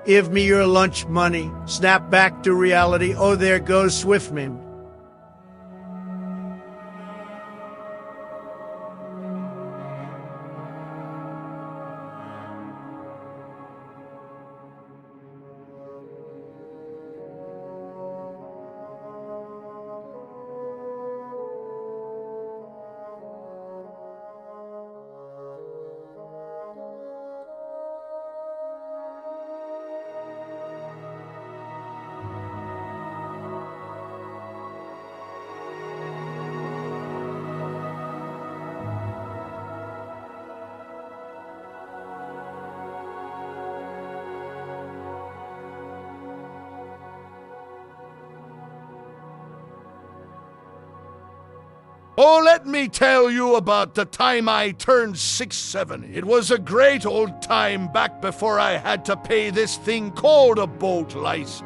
Give me your lunch money. Snap back to reality. Oh, there goes Swifvente. Oh, let me tell you about the time I turned 6-7. It was a great old time back before I had to pay this thing called a boat license.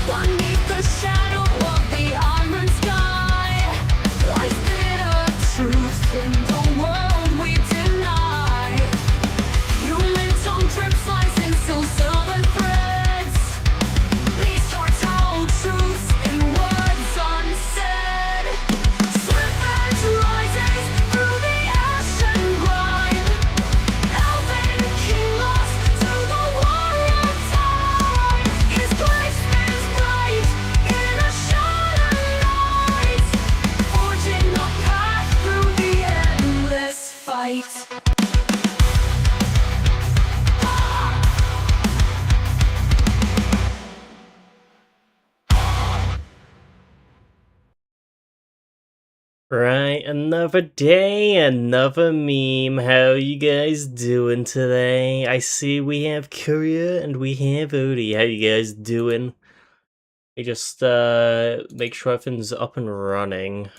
Beneath the shadow of the iron sky lies bitter truth in the world we deny. Human tongue drip slicing still silver threads. These are told truths in words unsaid. Swifvente rises through the ash and grime. Elven king lost to the war of time. His place is bright in a shattered light, forging a path through the endless fight. Right, another day, another meme. How you guys doing today? I see we have Courier and we have Odie. How you guys doing? I just make sure everything's up and running.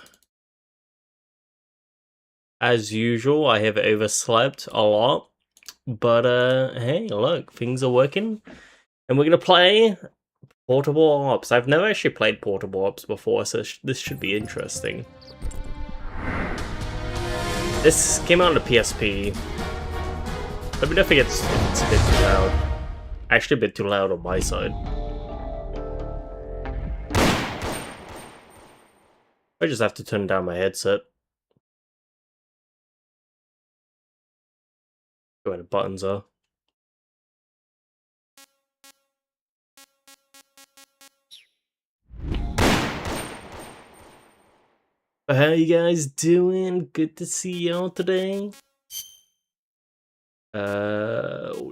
As usual, I have overslept a lot, but hey, look, things are working, and we're gonna play Portable Ops. I've never actually played Portable Ops before, so this should be interesting. This came out on the PSP. Let me know if it's a bit too loud. Actually, a bit too loud on my side. I just have to turn down my headset. Where the buttons are. How you guys doing? Good to see y'all today. No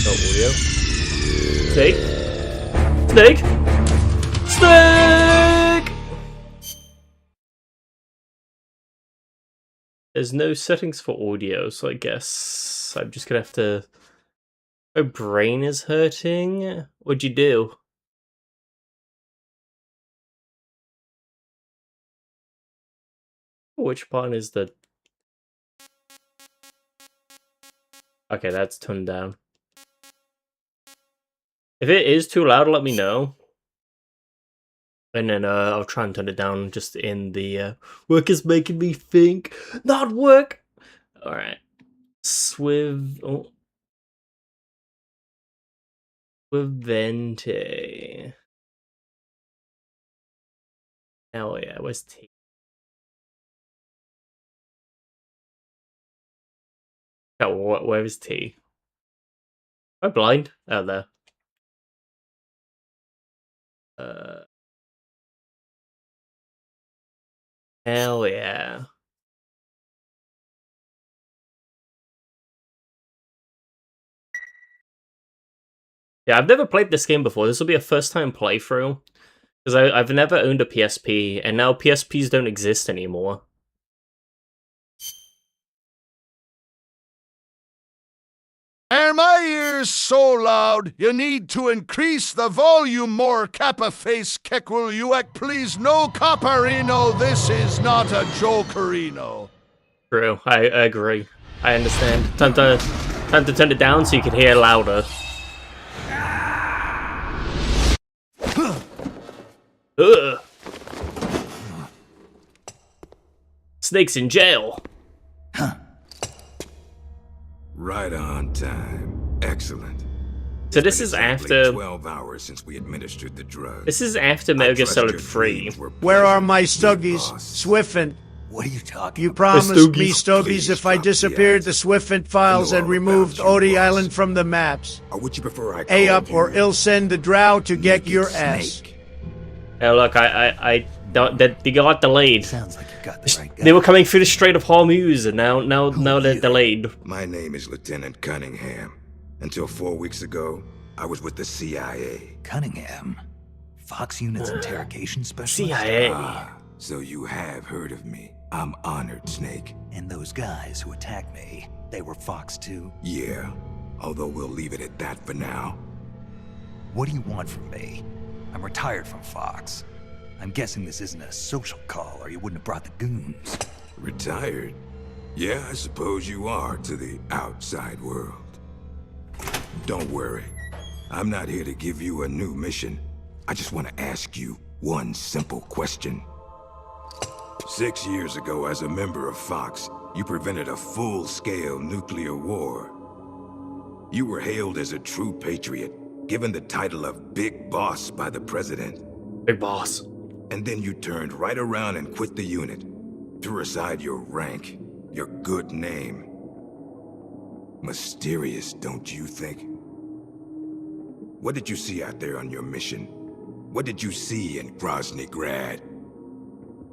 audio. Snake. Snake. Snake. There's no settings for audio, so I guess I'm just gonna have to. My brain is hurting. What'd you do? Which button is the... Okay, that's turned down. If it is too loud, let me know. And then I'll try and turn it down just in the... work is making me think. Not work! Alright. Swifvente. Hell yeah, where's T? Oh, where is T? Am I blind? Oh, there. Hell yeah. Yeah, I've never played this game before. This will be a first-time playthrough. Because I've never owned a PSP, and now PSPs don't exist anymore. Are my ears so loud, you need to increase the volume more, Kappa Face Kekwil Uek, please no copperino, this is not a jokerino. True, I agree. I understand. Time to turn it down so you can hear louder. Ugh. Snake's in jail. Right on time. Excellent. So this is after 12 hours since we administered the drug. This is after Metal Gear Solid 3. Where are my Stuggies? Swifvente. What are you talking You about? promised me Stuggies Please if I drop the disappeared the ads. Swifvente files I know and all removed about you, Odie boss. Island from the maps. Or would you prefer I A called up or you ill send the drow to get Naked your ass. Snake? Oh look, I don't. They got delayed. Sounds like you got the right guy. They were coming through the Strait of Hormuz, and now they're you? delayed. My name is Lieutenant Cunningham. Until 4 weeks ago, I was with the CIA. Cunningham. Fox Unit's interrogation specialist? CIA. Ah, so you have heard of me. I'm honored, Snake. And those guys who attacked me, they were Fox too? Yeah, although we'll leave it at that for now. What do you want from me? I'm retired from Fox. I'm guessing this isn't a social call or you wouldn't have brought the goons. Retired? Yeah, I suppose you are to the outside world. Don't worry. I'm not here to give you a new mission. I just want to ask you one simple question. 6 years ago, as a member of Fox, you prevented a full-scale nuclear war. You were hailed as a true patriot, given the title of Big Boss by the President. Big boss. And then you turned right around and quit the unit. Threw aside your rank, your good name. Mysterious, don't you think? What did you see out there on your mission? What did you see in Grozny Grad?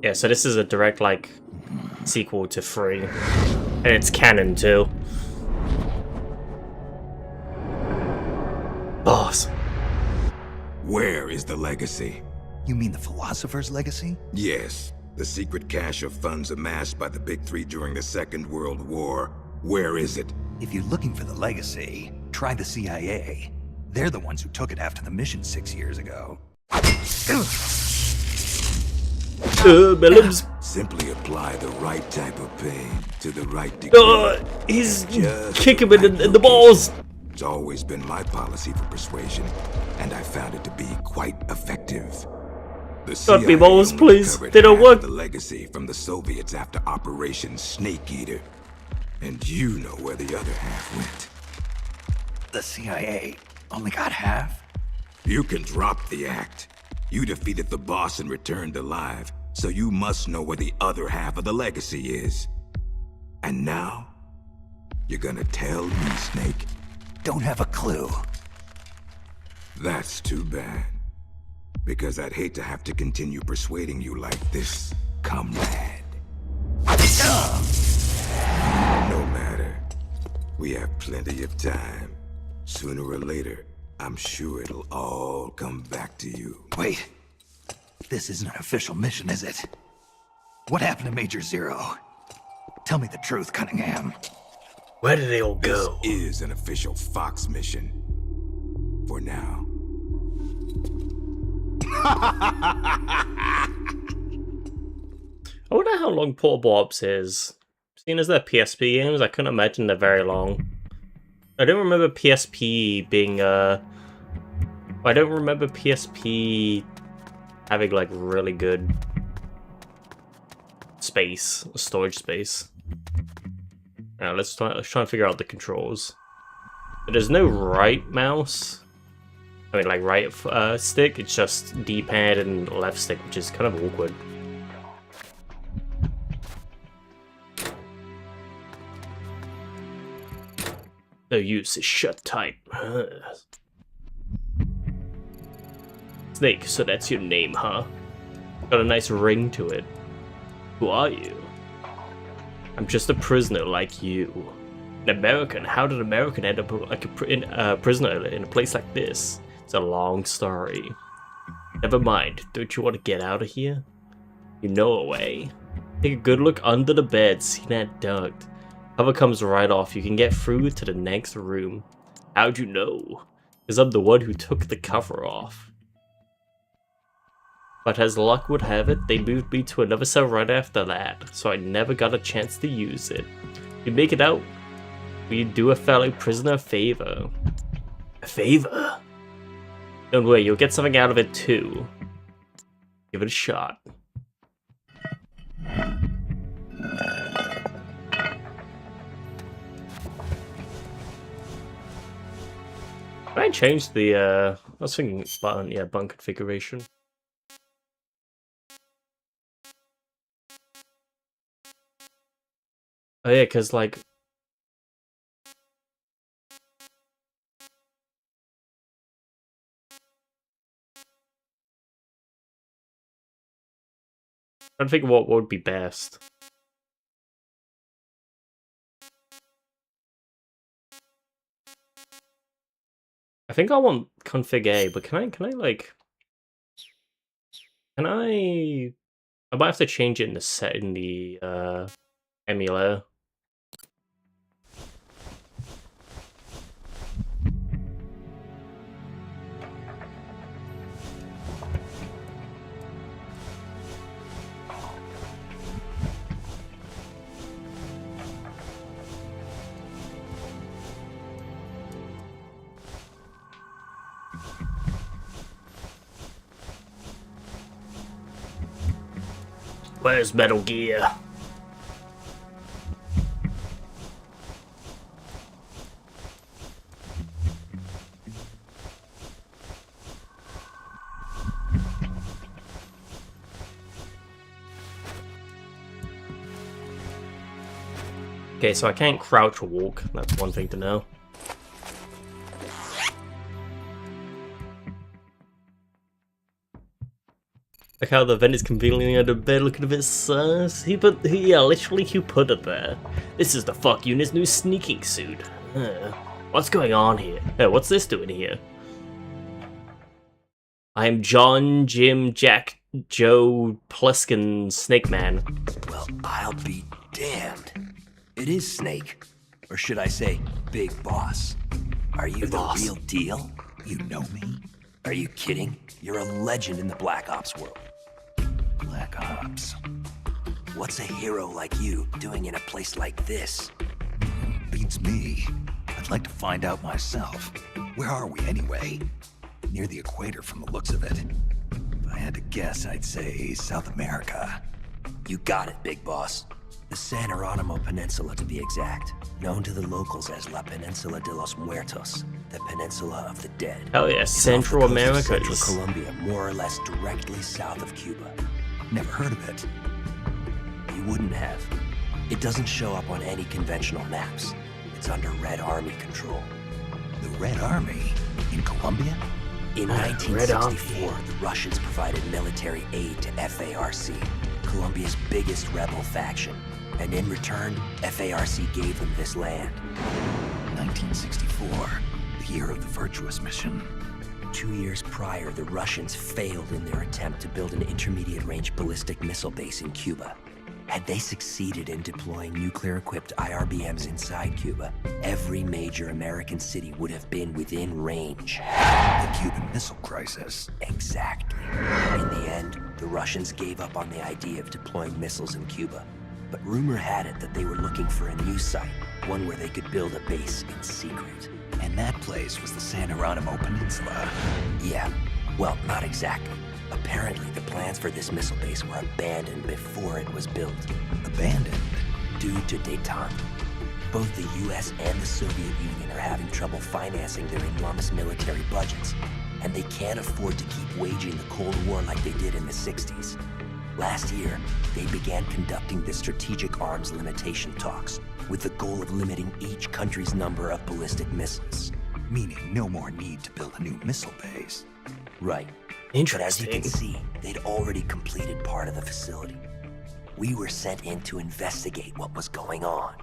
Yeah, so this is a direct, like, sequel to 3. And it's canon, too. Boss. Where is the legacy? You mean the Philosopher's Legacy? Yes, the secret cache of funds amassed by the Big Three during the Second World War. Where is it? If you're looking for the legacy, try the CIA. They're the ones who took it after the mission 6 years ago. Bellums. Simply apply the right type of pain to the right degree. He's Just kick him the in right the balls. It's always been my policy for persuasion, and I found it to be quite effective. The Don't be CIA balls, only please. recovered They don't half work. the legacy from the Soviets after Operation Snake Eater. And you know where the other half went. The CIA only got half? You can drop the act. You defeated the boss and returned alive, so you must know where the other half of the legacy is. And now, you're gonna tell me, Snake? Don't have a clue. That's too bad. Because I'd hate to have to continue persuading you like this, comrade. No matter. We have plenty of time. Sooner or later, I'm sure it'll all come back to you. Wait. This isn't an official mission, is it? What happened to Major Zero? Tell me the truth, Cunningham. Where did they all This go? is an official Fox mission. For now. I wonder how long Portable Ops is. Seeing as they're PSP games, I couldn't imagine they're very long. I don't remember PSP being, I don't remember PSP having, like, really good space, storage space. Now, let's try and figure out the controls. But there's no right mouse. I mean, like, right stick. It's just D-pad and left stick, which is kind of awkward. No use is shut tight. Snake, so that's your name, huh? Got a nice ring to it. Who are you? I'm just a prisoner like you. An American? How did an American end up like a prisoner in a place like this? It's a long story. Never mind. Don't you want to get out of here? You know a way. Take a good look under the bed. See that duct? Cover comes right off. You can get through to the next room. How'd you know? Because I'm the one who took the cover off. But as luck would have it, they moved me to another cell right after that, so I never got a chance to use it. You make it out, will you do a fellow prisoner a favor? A favor? Don't worry, you'll get something out of it too. Give it a shot. Can I change the, I was thinking button, yeah, button configuration. Oh yeah, because like... I'm trying to think what would be best. I think I want config A, but can I like... Can I might have to change it in the emulator. Where's Metal Gear? Okay, so I can't crouch or walk. That's one thing to know. Like how the vent is conveniently under bed, looking a bit sus. Literally he put it there. This is the fuck unit's new sneaking suit. What's going on here? What's this doing here? I'm John, Jim, Jack, Joe, Pluskin, Snake Man. Well, I'll be damned. It is Snake. Or should I say, Big Boss. Are you the real deal? You know me? Are you kidding? You're a legend in the Black Ops world. Black Ops. What's a hero like you doing in a place like this? Beats me. I'd like to find out myself. Where are we anyway? Near the equator from the looks of it. If I had to guess, I'd say South America. You got it, Big Boss. The San Jeronimo Peninsula, to be exact. Known to the locals as La Peninsula de los Muertos, the Peninsula of the Dead. Hell yeah, It's Central off the coast of America Central is... Colombia, more or less directly south of Cuba. Never heard of it. You wouldn't have. It doesn't show up on any conventional maps. It's under Red Army control. The Red Army? In Colombia? In Red 1964, Army. the Russians provided military aid to FARC, Colombia's biggest rebel faction. And in return, FARC gave them this land. 1964, the year of the Virtuous Mission. 2 years prior, the Russians failed in their attempt to build an intermediate-range ballistic missile base in Cuba. Had they succeeded in deploying nuclear-equipped IRBMs inside Cuba, every major American city would have been within range. The Cuban Missile Crisis. Exactly. In the end, the Russians gave up on the idea of deploying missiles in Cuba. But rumor had it that they were looking for a new site, one where they could build a base in secret. And that place was the San Jeronimo Peninsula. Yeah, well, not exactly. Apparently, the plans for this missile base were abandoned before it was built. Abandoned? Due to détente. Both the US and the Soviet Union are having trouble financing their enormous military budgets, and they can't afford to keep waging the Cold War like they did in the 60s. Last year, they began conducting the strategic arms limitation talks, with the goal of limiting each country's number of ballistic missiles. Meaning no more need to build a new missile base. Right. But as you can see, they'd already completed part of the facility. We were sent in to investigate what was going on.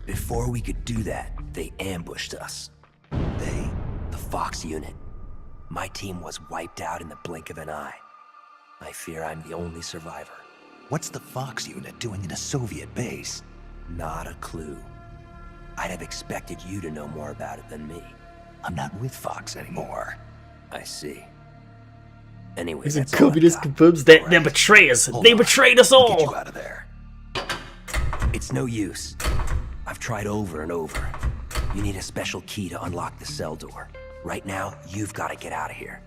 Before we could do that, they ambushed us. They, the Fox unit. My team was wiped out in the blink of an eye. I fear I'm the only survivor. What's the Fox unit doing in a Soviet base? Not a clue. I'd have expected you to know more about it than me. I'm not with Fox anymore. I see. Anyway, He's a that's all I've communist got. confirms they're Right. betrayers. Hold They on. betrayed us I'll get you all. out of there. It's no use. I've tried over and over. You need a special key to unlock the cell door. Right now, you've got to get out of here.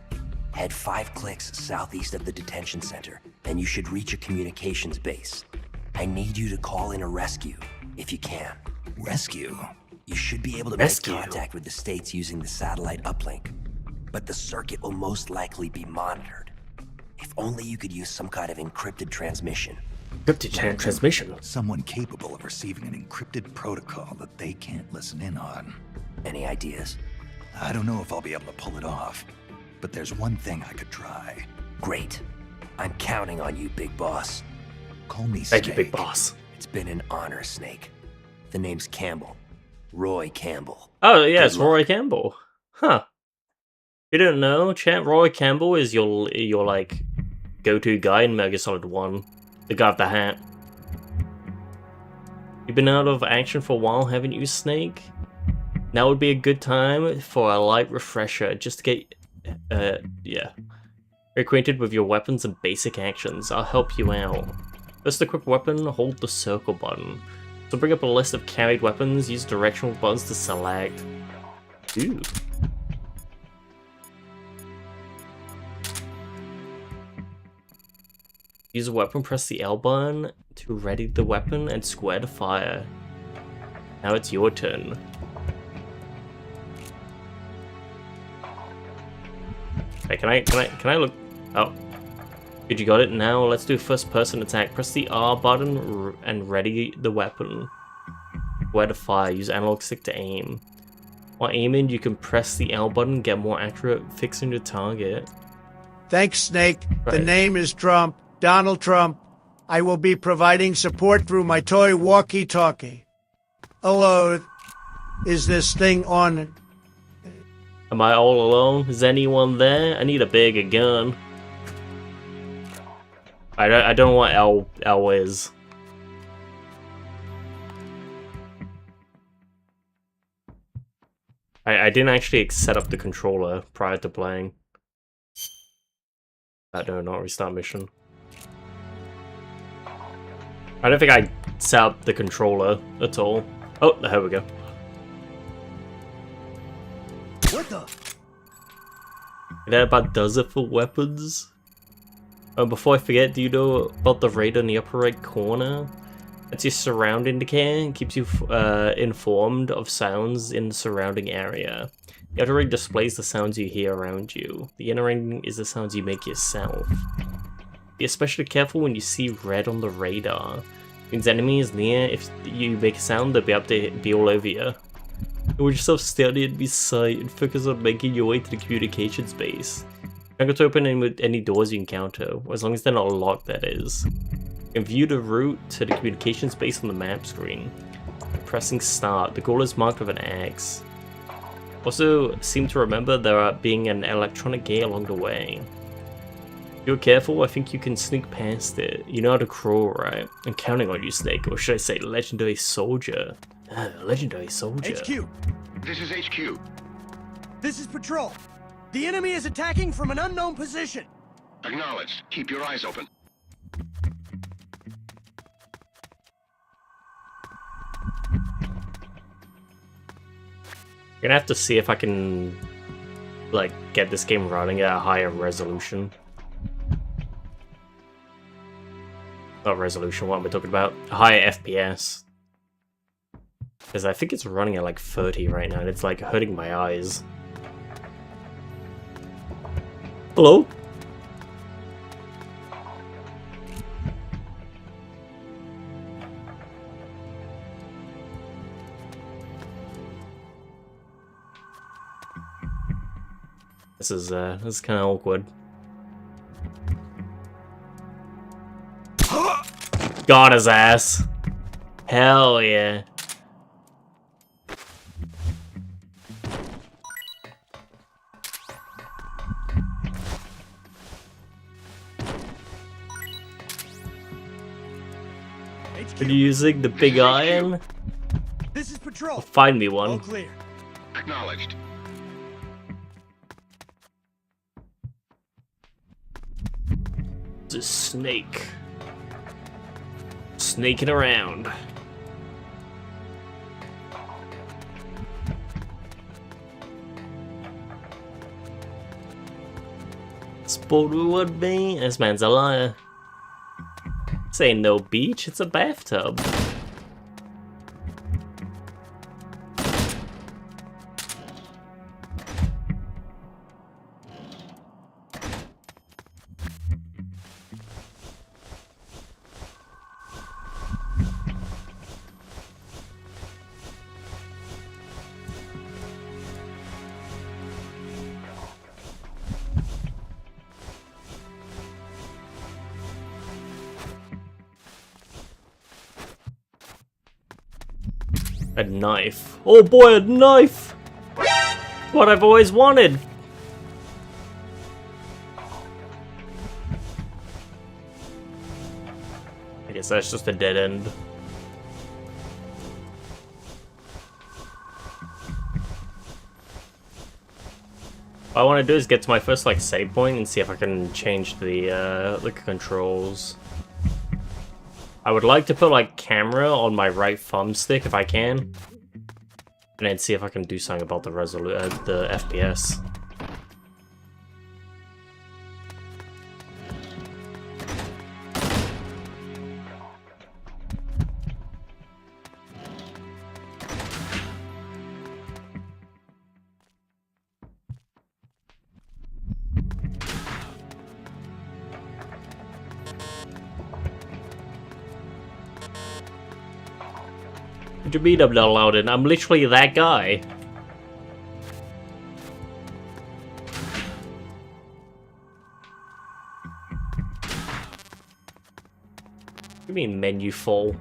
Head 5 clicks southeast of the detention center, and you should reach a communications base. I need you to call in a rescue, if you can. Rescue? You should be able to Rescue? make contact with the States using the satellite uplink. But the circuit will most likely be monitored. If only you could use some kind of encrypted transmission. Encrypted transmission. Someone capable of receiving an encrypted protocol that they can't listen in on. Any ideas? I don't know if I'll be able to pull it off, but there's one thing I could try. Great. I'm counting on you, Big Boss. Call me Thank you, Snake. Big Boss. It's been an honor, Snake. The name's Campbell. Roy Campbell. Oh yeah, it's Good luck. Roy Campbell. Huh. You don't know, chat? Roy Campbell is your like go-to guy in Metal Gear Solid 1. The guy with the hat. You've been out of action for a while, haven't you, Snake? Now would be a good time for a light refresher, just to get, acquainted with your weapons and basic actions. I'll help you out. First, equip weapon, hold the circle button. So bring up a list of carried weapons, use directional buttons to select. Ooh. Use a weapon, press the L button to ready the weapon and square to fire. Now it's your turn. Hey, can I look? Oh. Good, you got it. Now let's do first person attack. Press the R button and ready the weapon. Where to fire. Use analog stick to aim. While aiming, you can press the L button, get more accurate fixing your target. Thanks, Snake. The Right. name is Trump, Donald Trump. I will be providing support through my toy walkie-talkie. Hello, is this thing on? Am I all alone? Is anyone there? I need a bigger gun. I don't know what L is. I didn't actually set up the controller prior to playing. No, not restart mission. I don't think I set up the controller at all. Oh, there we go. What the? That about does it for weapons. Before I forget, do you know about the radar in the upper right corner? That's your surround indicator and keeps you informed of sounds in the surrounding area. The outer ring displays the sounds you hear around you. The inner ring is the sounds you make yourself. Be especially careful when you see red on the radar. It means enemy is near. If you make a sound, they'll be up to be all over you. Hold yourself steady and be sight and focus on making your way to the communications base. Don't go to open any doors you encounter, as long as they're not locked, that is. You can view the route to the communications base on the map screen. Pressing start, the goal is marked with an X. Also, seem to remember there being an electronic gate along the way. If you're careful, I think you can sneak past it. You know how to crawl, right? I'm counting on you, Snake, or should I say legendary soldier. Legendary soldier. HQ. This is HQ. This is Patrol. The enemy is attacking from an unknown position. Acknowledged. Keep your eyes open. I'm gonna have to see if I can, like, get this game running at a higher resolution. Not resolution, what am I talking about? A higher FPS. Because I think it's running at like 30 right now, and it's like hurting my eyes. Hello? This is kind of awkward. Got his ass. Hell yeah. Are you using the big iron? This is Patrol. Find me All one. clear. Acknowledged. It's a snake. Snaking around. Sport would be. This man's a liar. This ain't no beach, it's a bathtub. A knife. Oh boy, a knife! What I've always wanted! I guess that's just a dead end. What I want to do is get to my first like save point and see if I can change the controls. I would like to put like camera on my right thumbstick if I can, and then see if I can do something about the the FPS. What do you mean I'm not allowed in? I'm literally that guy. What do you mean menu full?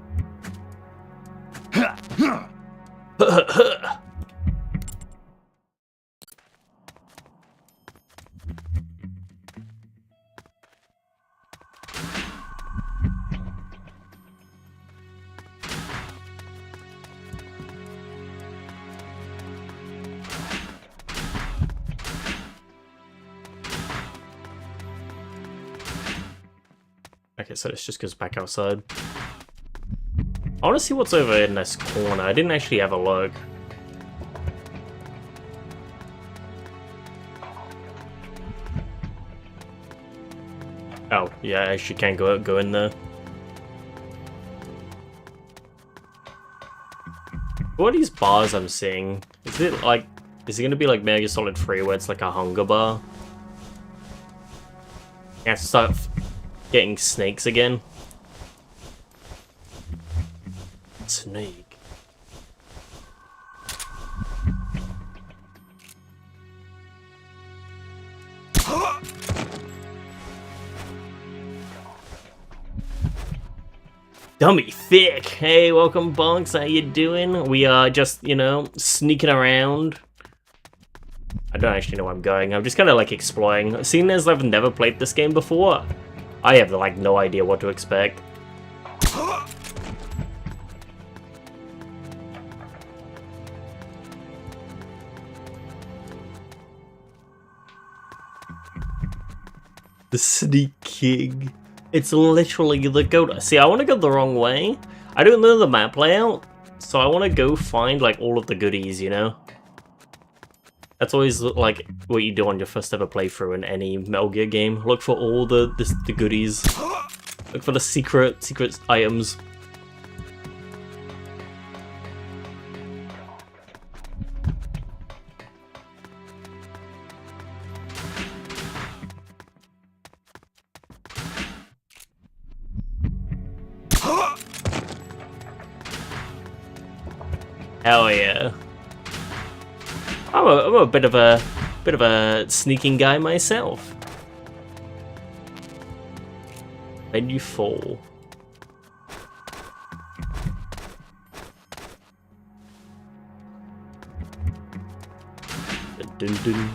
Okay, so this just goes back outside. I want to see what's over in this corner. I didn't actually have a look. Oh, yeah, I actually can't go in there. What are these bars I'm seeing? Is it gonna be like Metal Gear Solid 3 where it's like a hunger bar? I have to start getting snakes again. Snake. Dummy thick. Hey, welcome, Bonks. How you doing? We are just, you know, sneaking around. I don't actually know where I'm going. I'm just kind of like exploring. Seeing as I've never played this game before, I have like no idea what to expect. The Sneak King. It's literally the goat. See, I want to go the wrong way. I don't know the map layout, so I want to go find like all of the goodies, you know? That's always like what you do on your first ever playthrough in any Metal Gear game. Look for all the goodies. Look for the secret items. Hell yeah. I'm a bit of a sneaking guy myself. Menu full. Dun dun.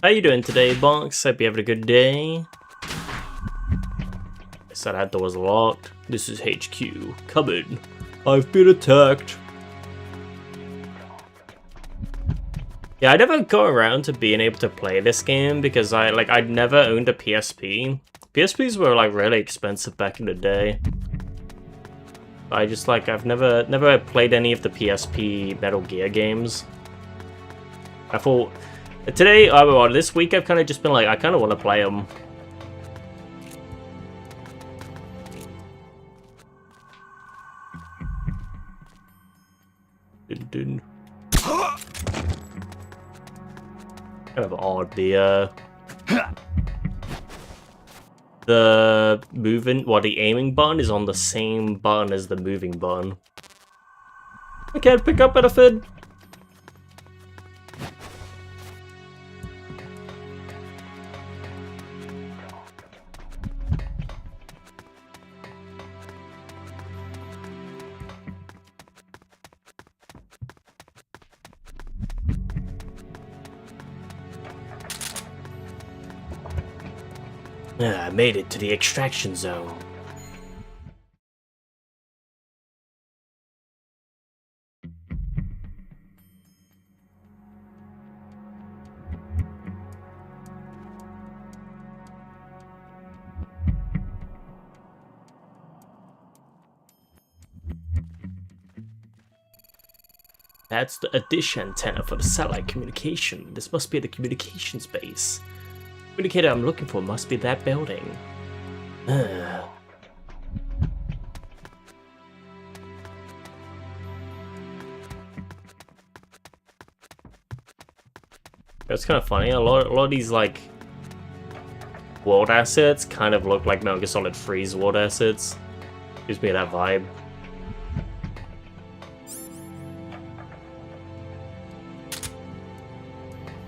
How you doing today, Bonks? Hope you're having a good day. So that door was locked. This is HQ. Cupboard. I've been attacked. Yeah, I never got around to being able to play this game because I'd never owned a PSP. PSPs were like really expensive back in the day. I just I've never played any of the PSP Metal Gear games. I thought today, well, this week I've kind of just been like, I kind of want to play them. Kind of odd. The moving, the aiming button is on the same button as the moving button. I can't pick up anything. I made it to the extraction zone. That's the dish antenna for the satellite communication. This must be the communications base. The communicator I'm looking for must be that building. It's kind of funny. A lot of these like world assets kind of look like Metal Gear Solid 3's world assets. Gives me that vibe.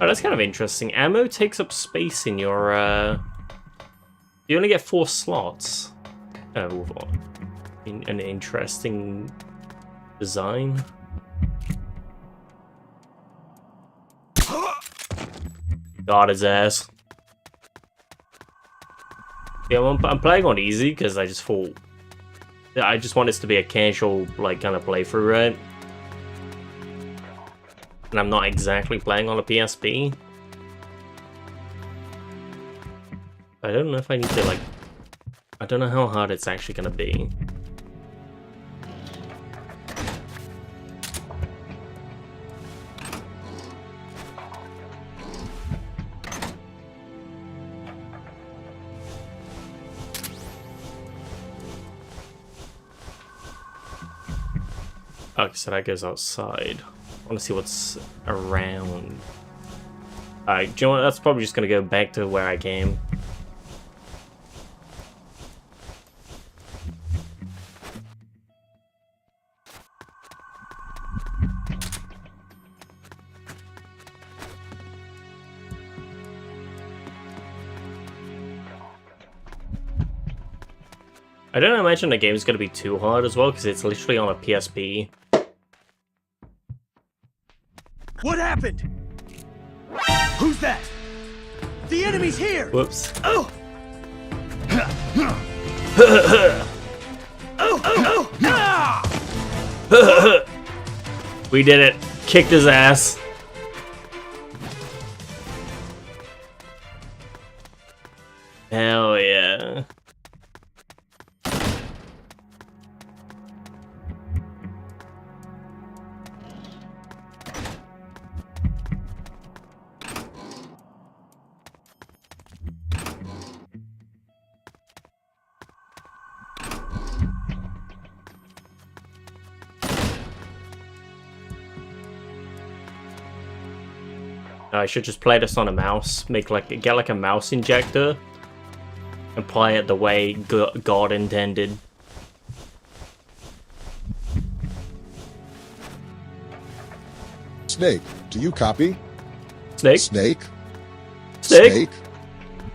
Oh, that's kind of interesting. Ammo takes up space in your, you only get 4 slots. Oh, an interesting design. Got his ass. Yeah, I'm playing on easy because I just thought... I just want this to be a casual, like, kind of playthrough, right? And I'm not exactly playing on a PSP. I don't know if I need to, like... I don't know how hard it's actually gonna be. Okay, so that goes outside. I want to see what's around. Alright, do you know what? That's probably just going to go back to where I came. I don't imagine the game's going to be too hard as well, because it's literally on a PSP. What happened? Who's that? The enemy's here! Whoops. Oh! We did it. Kicked his ass. Hell yeah. I should just play this on a mouse. Get like a mouse injector and play it the way God intended. Snake, do you copy? Snake? Snake? Snake?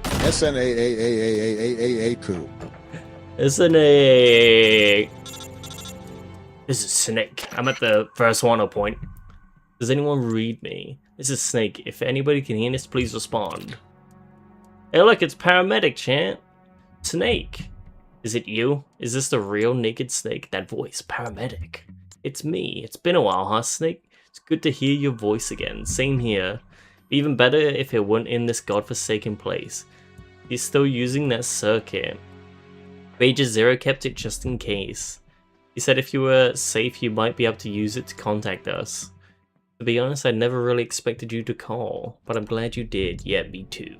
S-N-A-A-A-A-A-A-A-Ku. S-N-A... This is Snake. I'm at the first one point. Does anyone read me? This is Snake. If anybody can hear this, please respond. Hey look, it's paramedic, chat. Snake. Is it you? Is this the real naked Snake? That voice, paramedic. It's me. It's been a while, huh, Snake? It's good to hear your voice again. Same here. Even better if it weren't in this godforsaken place. He's still using that circuit. Major Zero kept it just in case. He said if you were safe, you might be able to use it to contact us. To be honest, I never really expected you to call, but I'm glad you did. Yeah, me too.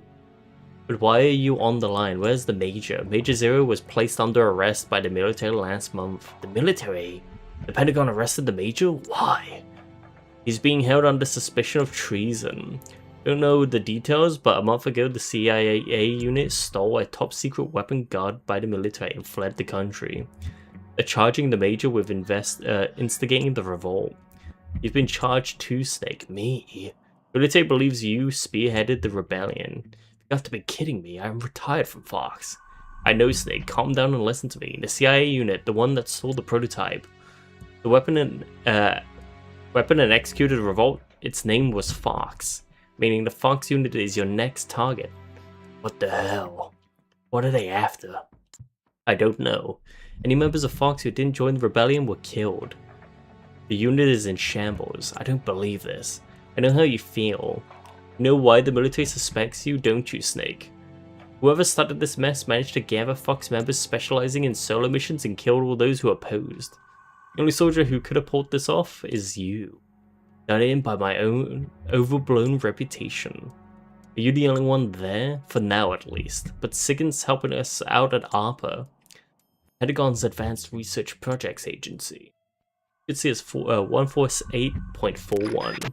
But why are you on the line? Where's the Major? Major Zero was placed under arrest by the military last month. The military? The Pentagon arrested the Major? Why? He's being held under suspicion of treason. Don't know the details, but a month ago the CIA unit stole a top secret weapon guarded by the military and fled the country. They're charging the Major with instigating the revolt. You've been charged too, Snake. Me? Military believes you spearheaded the rebellion. You have to be kidding me. I'm retired from Fox. I know, Snake. Calm down and listen to me. The CIA unit, the one that stole the prototype. The weapon and executed the revolt, its name was Fox. Meaning the Fox unit is your next target. What the hell? What are they after? I don't know. Any members of Fox who didn't join the rebellion were killed. The unit is in shambles. I don't believe this. I know how you feel. You know why the military suspects you, don't you, Snake? Whoever started this mess managed to gather Fox members specializing in solo missions and killed all those who opposed. The only soldier who could have pulled this off is you. Done in by my own overblown reputation. Are you the only one there? For now at least. But Sigan's helping us out at ARPA. Pentagon's Advanced Research Projects Agency. You can see it's 148.41.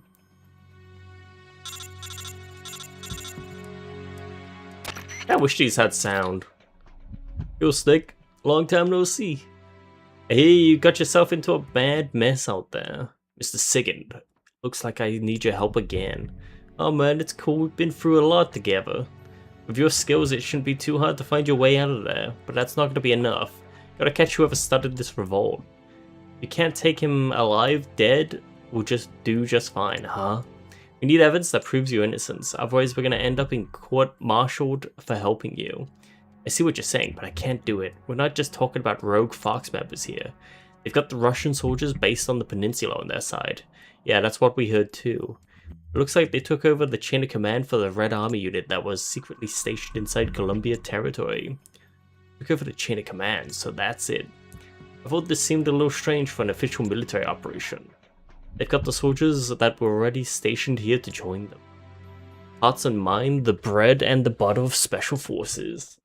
I wish these had sound. Yo, Snake. Long time no see. Hey, you got yourself into a bad mess out there. Mr. Sigand. Looks like I need your help again. Oh man, it's cool. We've been through a lot together. With your skills, it shouldn't be too hard to find your way out of there. But that's not going to be enough. Gotta catch whoever started this revolt. You can't take him alive, dead. We'll just do just fine, huh? We need evidence that proves your innocence. Otherwise, we're going to end up in court-martialed for helping you. I see what you're saying, but I can't do it. We're not just talking about rogue Fox members here. They've got the Russian soldiers based on the peninsula on their side. Yeah, that's what we heard too. It looks like they took over the chain of command for the Red Army unit that was secretly stationed inside Columbia territory. Took over the chain of command, so that's it. I thought this seemed a little strange for an official military operation. They've got the soldiers that were already stationed here to join them. Hearts and mind, the bread and the butter of special forces.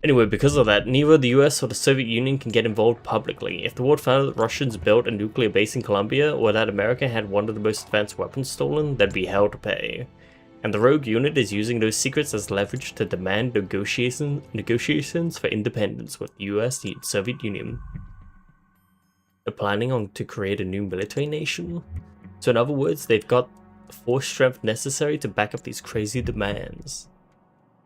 Anyway, because of that, neither the US or the Soviet Union can get involved publicly. If the world found that the Russians built a nuclear base in Colombia, or that America had one of the most advanced weapons stolen, they'd be hell to pay. And the rogue unit is using those secrets as leverage to demand negotiations for independence with the US and Soviet Union. They're planning on to create a new military nation. So in other words, they've got the force strength necessary to back up these crazy demands.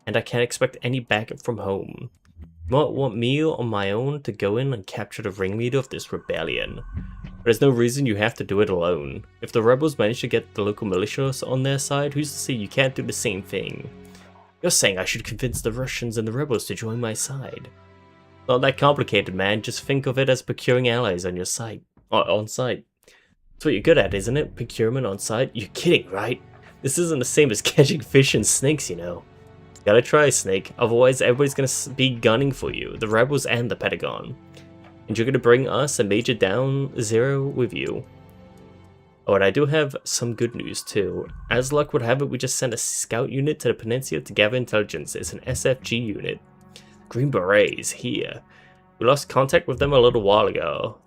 And I can't expect any backup from home. You might want me on my own to go in and capture the ringleader of this rebellion. But there's no reason you have to do it alone. If the rebels manage to get the local militias on their side, who's to say you can't do the same thing? You're saying I should convince the Russians and the rebels to join my side. Not that complicated, man. Just think of it as procuring allies on your site. On site. That's what you're good at, isn't it? Procurement on site? You're kidding, right? This isn't the same as catching fish and snakes, you know. Gotta try, Snake. Otherwise, everybody's gonna be gunning for you. The rebels and the Pentagon. And you're gonna bring us and Major Down Zero with you. Oh, and I do have some good news too. As luck would have it, we just sent a scout unit to the peninsula to gather intelligence. It's an SFG unit. Green Berets here. We lost contact with them a little while ago.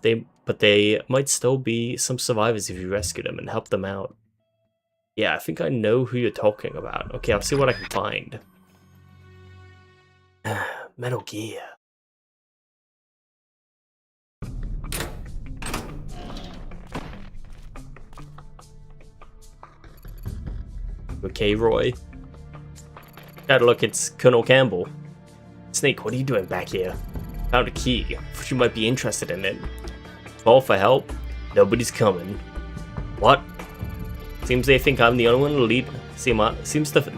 But they might still be some survivors if you rescue them and help them out. Yeah, I think I know who you're talking about. Okay, I'll see what I can find. Metal Gear. Okay, Roy. Gotta look, it's Colonel Campbell. Snake, what are you doing back here? Found a key. Thought you might be interested in it. Call for help? Nobody's coming. What? Seems they think I'm the only one to lead.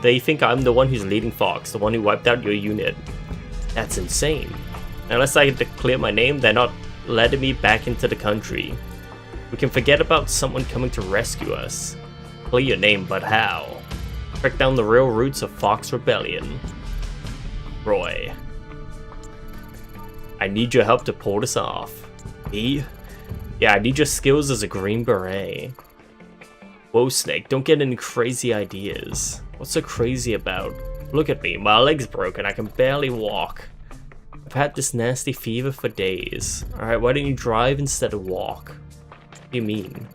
They think I'm the one who's leading Fox, the one who wiped out your unit. That's insane. Unless I declare my name, they're not letting me back into the country. We can forget about someone coming to rescue us. Clear your name, but how? Track down the real roots of Fox Rebellion. Roy. I need your help to pull this off. Me? Yeah, I need your skills as a Green Beret. Whoa, Snake, don't get any crazy ideas. What's so crazy about? Look at me, my leg's broken, I can barely walk. I've had this nasty fever for days. Alright, why don't you drive instead of walk? What do you mean?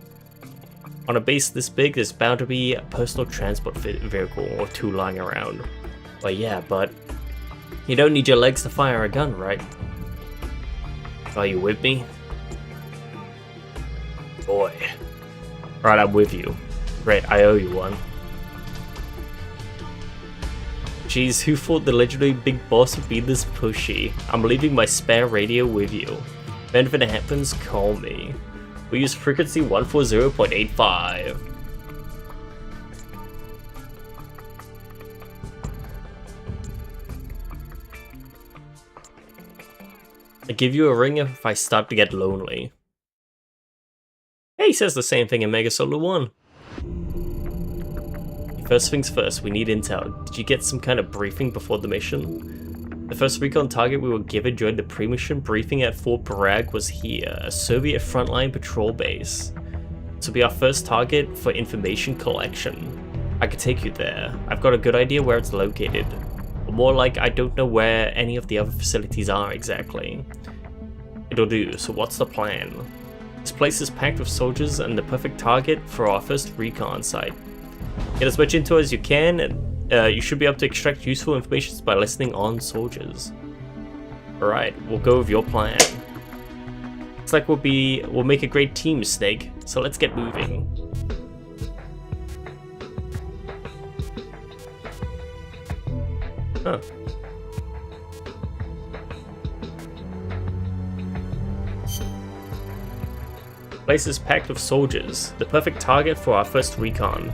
On a base this big, there's bound to be a personal transport vehicle or two lying around. Well, yeah, but you don't need your legs to fire a gun, right? Are you with me? Boy. Right, I'm with you. Great, I owe you one. Jeez, who thought the legendary big boss would be this pushy? I'm leaving my spare radio with you. If anything happens, call me. We use frequency 140.85. I give you a ring if I start to get lonely. Hey, he says the same thing in Mega Solo 1. First things first, we need intel. Did you get some kind of briefing before the mission? The first recon target we were given during the pre-mission briefing at Fort Bragg was here, a Soviet frontline patrol base. This will be our first target for information collection. I could take you there. I've got a good idea where it's located. But more like I don't know where any of the other facilities are exactly. It'll do, so what's the plan? This place is packed with soldiers and the perfect target for our first recon site. Get as much info as you can, and You should be able to extract useful information by listening on soldiers. Alright, we'll go with your plan. Looks like we'll make a great team, Snake. So let's get moving. Huh. Place is packed with soldiers, the perfect target for our first recon.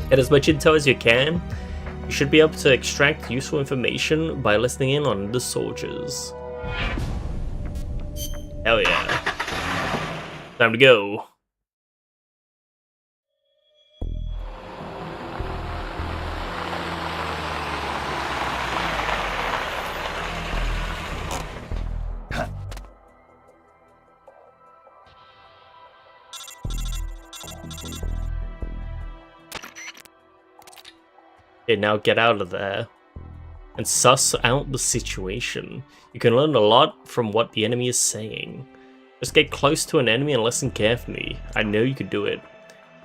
Get as much intel as you can. You should be able to extract useful information by listening in on the soldiers. Hell yeah. Time to go. Okay, now get out of there and suss out the situation. You can learn a lot from what the enemy is saying. Just get close to an enemy and listen carefully. I know you can do it.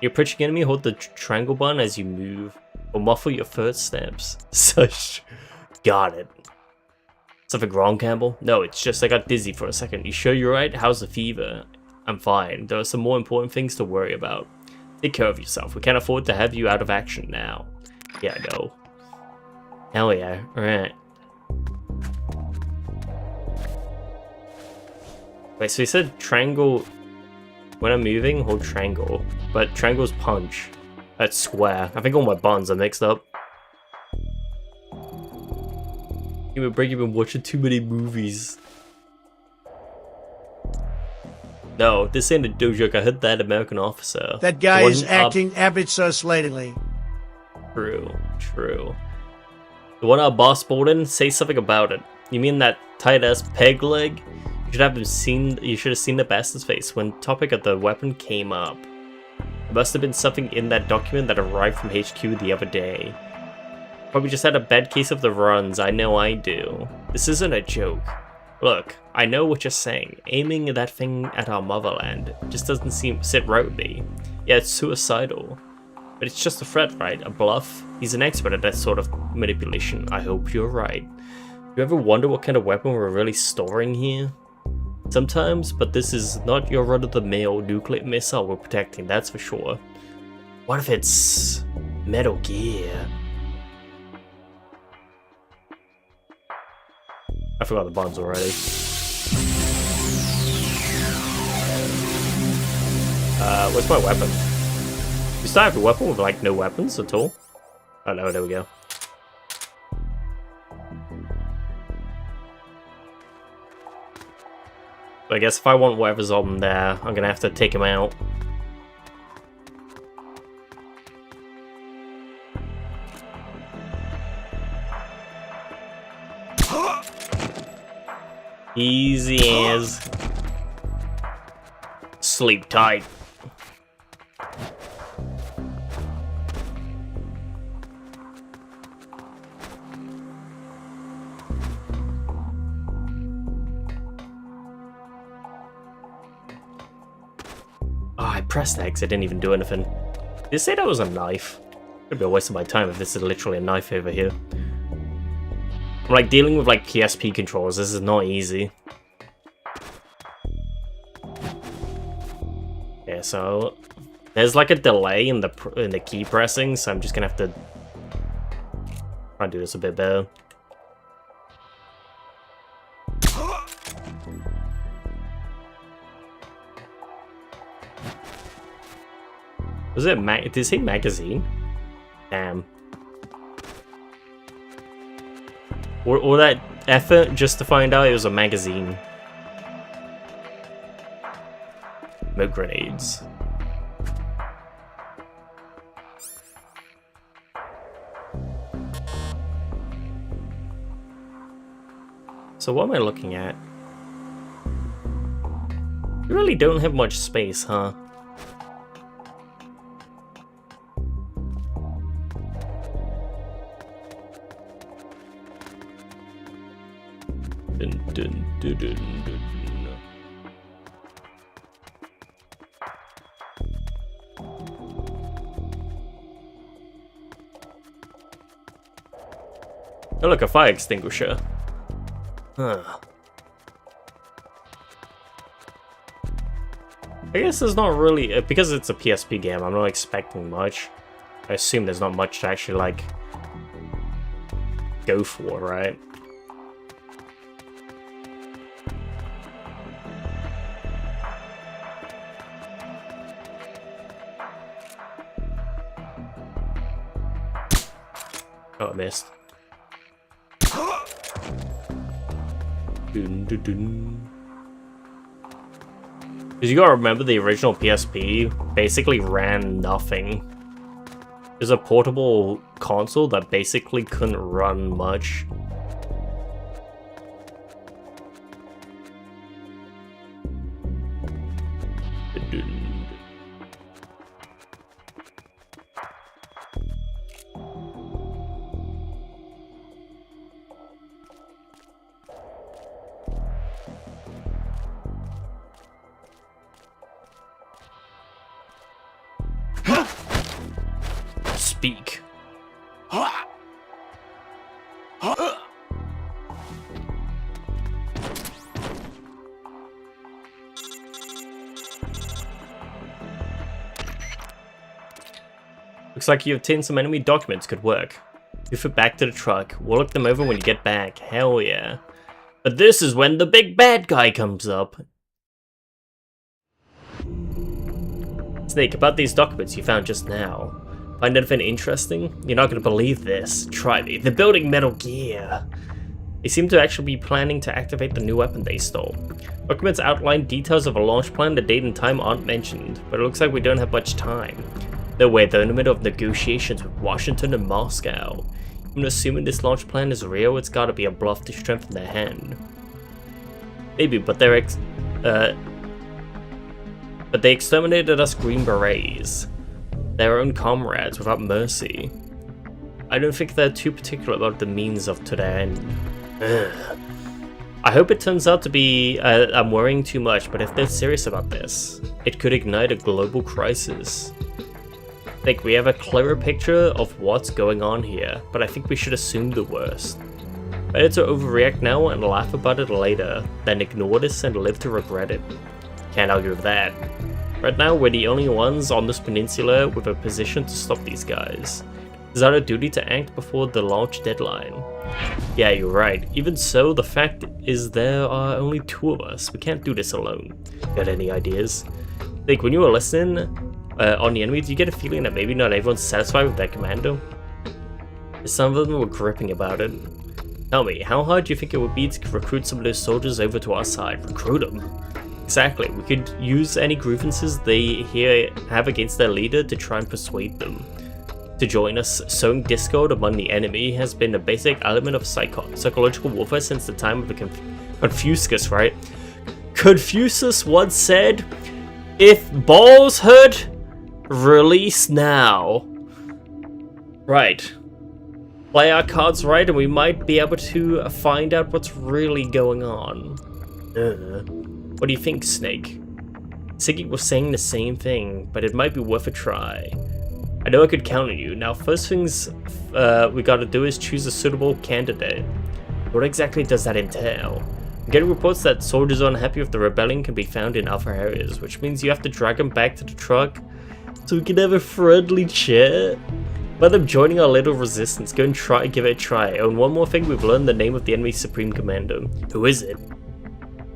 You're approaching enemy, hold the triangle button as you move, or muffle your footsteps. Such. Got it. Something wrong, Campbell? No, it's just I got dizzy for a second. You sure you're right? How's the fever? I'm fine. There are some more important things to worry about. Take care of yourself. We can't afford to have you out of action now. Yeah, I know. Hell yeah. Alright. Wait, so he said triangle... When I'm moving, hold triangle. But triangle's punch. That's square. I think all my buttons are mixed up. Give me a break, you've been watching too many movies. No, this ain't a dojo. I heard that American Officer. That guy is acting lately. True, true. The one our boss bought in, say something about it. You mean that tight-ass peg leg? You should have seen the bastard's face when topic of the weapon came up. There must have been something in that document that arrived from HQ the other day. Probably just had a bad case of the runs, I know I do. This isn't a joke. Look, I know what you're saying. Aiming that thing at our motherland just doesn't sit right with me. Yeah, it's suicidal. But it's just a threat, right? A bluff? He's an expert at that sort of manipulation. I hope you're right. You ever wonder what kind of weapon we're really storing here? Sometimes, but this is not your run-of-the-mill nuclear missile we're protecting, that's for sure. What if it's Metal Gear? I forgot the buttons already. Where's my weapon? You still have a weapon with like no weapons at all? Oh no, there we go. I guess if I want whatever's on there, I'm gonna have to take him out. Easy as. Sleep tight. Oh, I pressed X, I didn't even do anything. Did you say that was a knife? Could be a waste of my time if this is literally a knife over here. I'm like dealing with like PSP controllers, this is not easy. Yeah, so there's like a delay in the key pressing, so I'm just gonna have to try and do this a bit better. Was it did it say magazine? Damn. Or that effort just to find out it was a magazine. Smoke grenades. So what am I looking at? You really don't have much space, huh? Dun, dun, dun, dun, dun. Oh look, a fire extinguisher. Huh. I guess there's not really, because it's a PSP game, I'm not expecting much. I assume there's not much to actually, like, go for, right? Oh, I missed. Dun, dun, dun. Because you gotta remember the original PSP basically ran nothing. It was a portable console that basically couldn't run much. Speak. Looks like you obtained some enemy documents. Good work. Move it back to the truck. We'll look them over when you get back. Hell yeah. But this is when the big bad guy comes up. Snake, about these documents you found just now. Find anything interesting? You're not gonna believe this. Try me. They're building Metal Gear. They seem to actually be planning to activate the new weapon they stole. Documents outline details of a launch plan. The date and time aren't mentioned, but it looks like we don't have much time. No way, they're in the middle of negotiations with Washington and Moscow. Even assuming this launch plan is real, it's gotta be a bluff to strengthen their hand. Maybe, but they exterminated us Green Berets. Their own comrades without mercy. I don't think they're too particular about the means of to their end. Ugh. I hope it turns out to be, I'm worrying too much, but if they're serious about this, it could ignite a global crisis. I think we have a clearer picture of what's going on here, but I think we should assume the worst. Better to overreact now and laugh about it later, than ignore this and live to regret it. Can't argue with that. Right now, we're the only ones on this peninsula with a position to stop these guys. It's our duty to act before the launch deadline. Yeah, you're right. Even so, the fact is there are only 2 of us. We can't do this alone. Got any ideas? Like, when you were listening on the enemy, do you get a feeling that maybe not everyone's satisfied with their commando? Some of them were gripping about it. Tell me, how hard do you think it would be to recruit some of those soldiers over to our side? Recruit them? Exactly, we could use any grievances they have against their leader to try and persuade them to join us. Sowing discord among the enemy has been a basic element of psychological warfare since the time of the Confucius, right? Confucius once said, "If balls hurt, release now." Right. Play our cards right and we might be able to find out what's really going on. What do you think, Snake? Siggy was saying the same thing, but it might be worth a try. I know I could count on you. Now, first things we gotta do is choose a suitable candidate. What exactly does that entail? I'm getting reports that soldiers unhappy with the rebellion can be found in other areas, which means you have to drag them back to the truck so we can have a friendly chat. By them joining our little resistance, go and give it a try. Oh, and one more thing, we've learned the name of the enemy supreme commander. Who is it?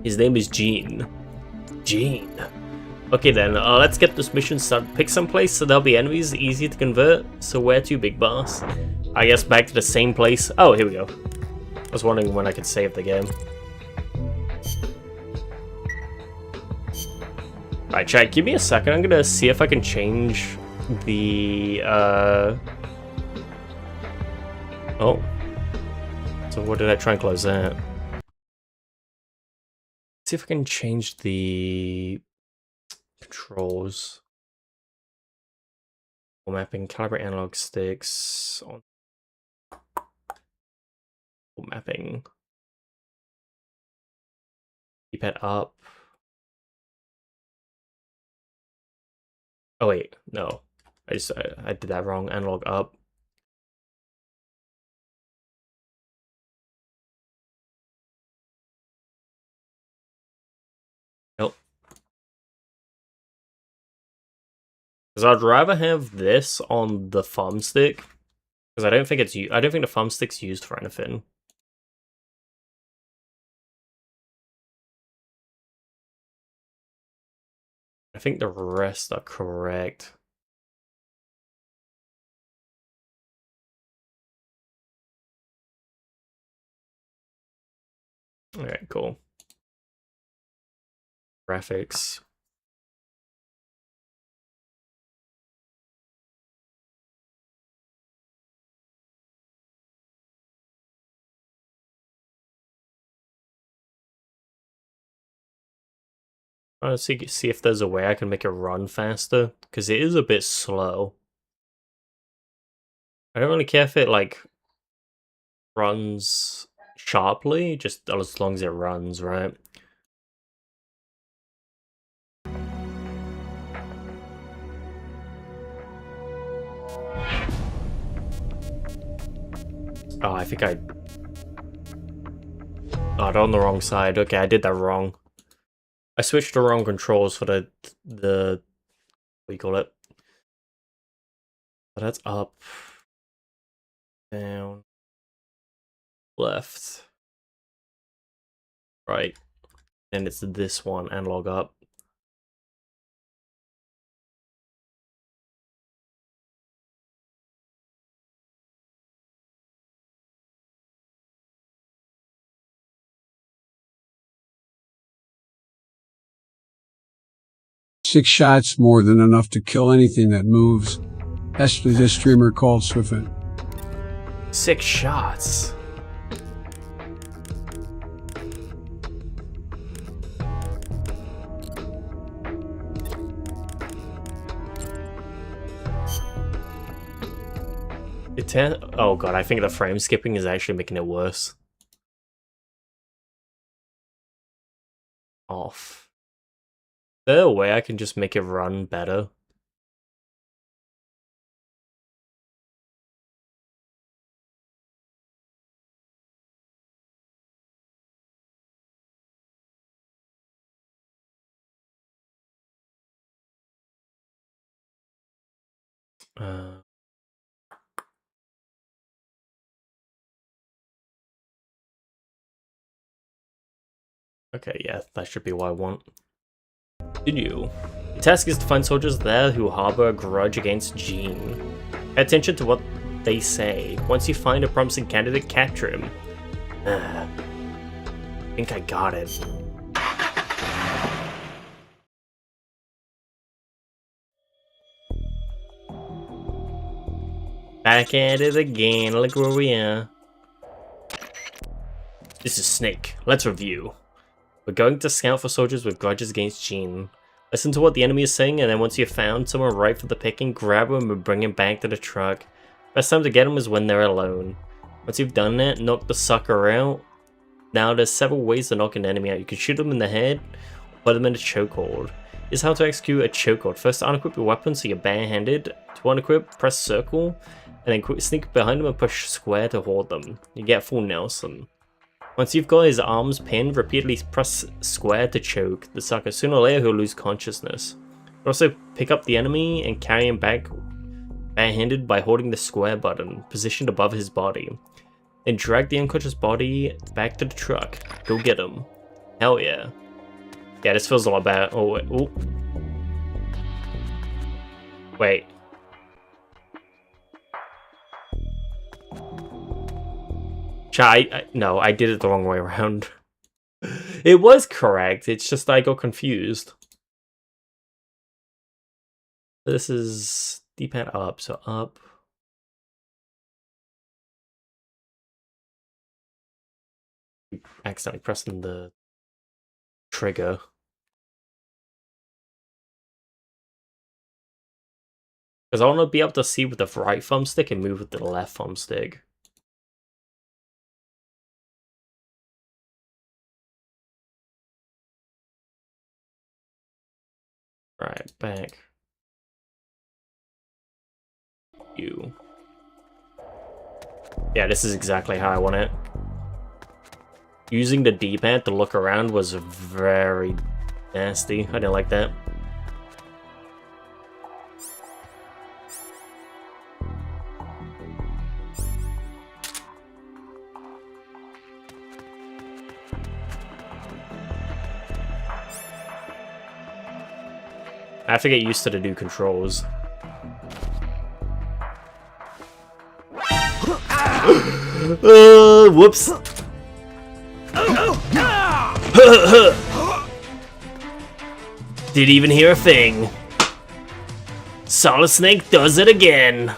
His name is Gene. Gene. Okay then, let's get this mission started. Pick some place so there'll be enemies, easy to convert. So where to, big boss? I guess back to the same place. Oh, here we go. I was wondering when I could save the game. Alright, chat, give me a second. I'm gonna see if I can change the, Oh. So what did I try and close that? See if I can change the controls. Mapping, calibrate analog sticks on mapping. Keypad up. Oh wait, no. I did that wrong. Analog up. Because I'd rather have this on the thumbstick. Because I don't think the thumbstick's used for anything. I think the rest are correct. Alright, cool. Graphics. Let's see if there's a way I can make it run faster, because it is a bit slow. I don't really care if it, like, runs sharply, just as long as it runs, right? Oh, I think Oh, I'm on the wrong side. Okay, I did that wrong. I switched the wrong controls for the what do you call it? So that's up, down, left, right, and it's this one, analog up. Six shots more than enough to kill anything that moves. That's what this streamer called Swifvente. 6 shots. Oh god, I think the frame skipping is actually making it worse. Off. Is there a way I can just make it run better? Okay, yeah, that should be what I want. Continue. Your task is to find soldiers there who harbor a grudge against Jean. Pay attention to what they say. Once you find a promising candidate, capture him. I think I got it. Back at it again, look where we are. This is Snake. Let's review. We're going to scout for soldiers with grudges against Jean. Listen to what the enemy is saying, and then once you've found someone right for the picking, grab them and bring him back to the truck. Best time to get them is when they're alone. Once you've done that, knock the sucker out. Now there's several ways to knock an enemy out. You can shoot them in the head, or put them in a chokehold. This is how to execute a chokehold. First, unequip your weapon so you're barehanded. To unequip, press circle, and then sneak behind them and push square to hold them. You get full Nelson. Once you've got his arms pinned, repeatedly press square to choke the sucker. Sooner or later, he'll lose consciousness. You also pick up the enemy and carry him back barehanded by holding the square button, positioned above his body. Then drag the unconscious body back to the truck. Go get him. Hell yeah. Yeah, this feels a lot better. Oh, wait. Ooh. Wait. No, I did it the wrong way around. It was correct, it's just I got confused. This is D-pad up, so up. Accidentally pressing the trigger. Because I want to be able to see with the right thumbstick and move with the left thumbstick. Right, back. You. Yeah, this is exactly how I want it. Using the D-pad to look around was very nasty. I didn't like that. I have to get used to the new controls. Whoops. Didn't even hear a thing. Solid Snake does it again.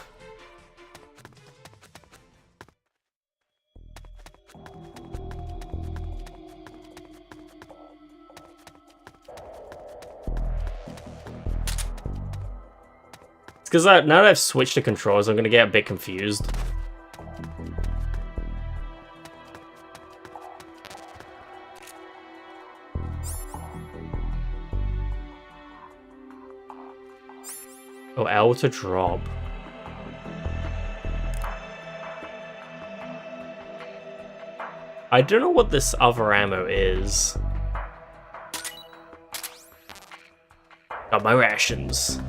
Because now that I've switched to controls, I'm gonna get a bit confused. Oh, L to drop. I don't know what this other ammo is. Got my rations.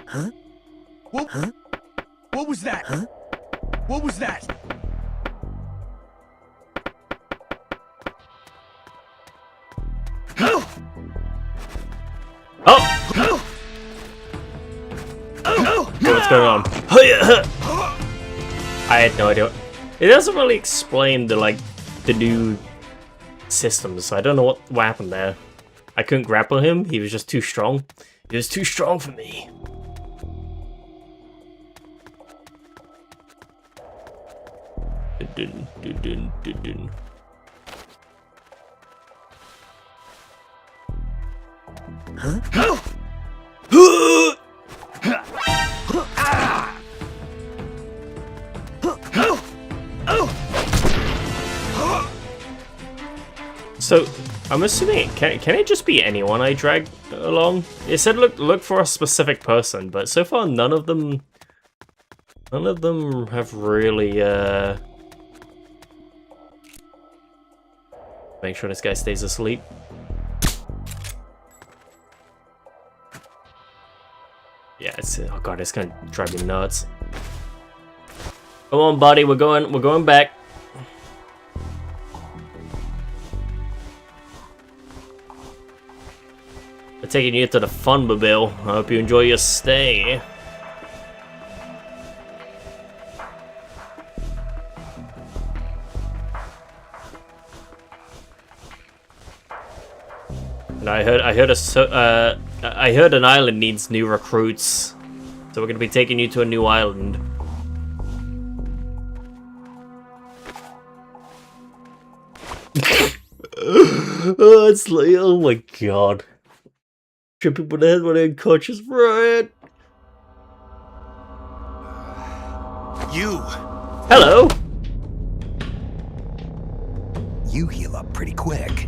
Huh? What? Huh? What was that? Huh? What was that? Oh! What's going on? I had no idea. It doesn't really explain the new systems, so I don't know what happened there. I couldn't grapple him. He was just too strong. He was too strong for me. Huh? So, I'm assuming, can it just be anyone I drag along? It said look for a specific person, but so far none of them have really, make sure this guy stays asleep. Yeah, oh god, it's gonna drive me nuts. Come on, buddy, we're going back. We're taking you to the Funmobile. I hope you enjoy your stay. And I heard an island needs new recruits, so we're gonna be taking you to a new island. Oh, it's like, oh my god. Trip people in the head when they're unconscious, right? You! Hello! You heal up pretty quick.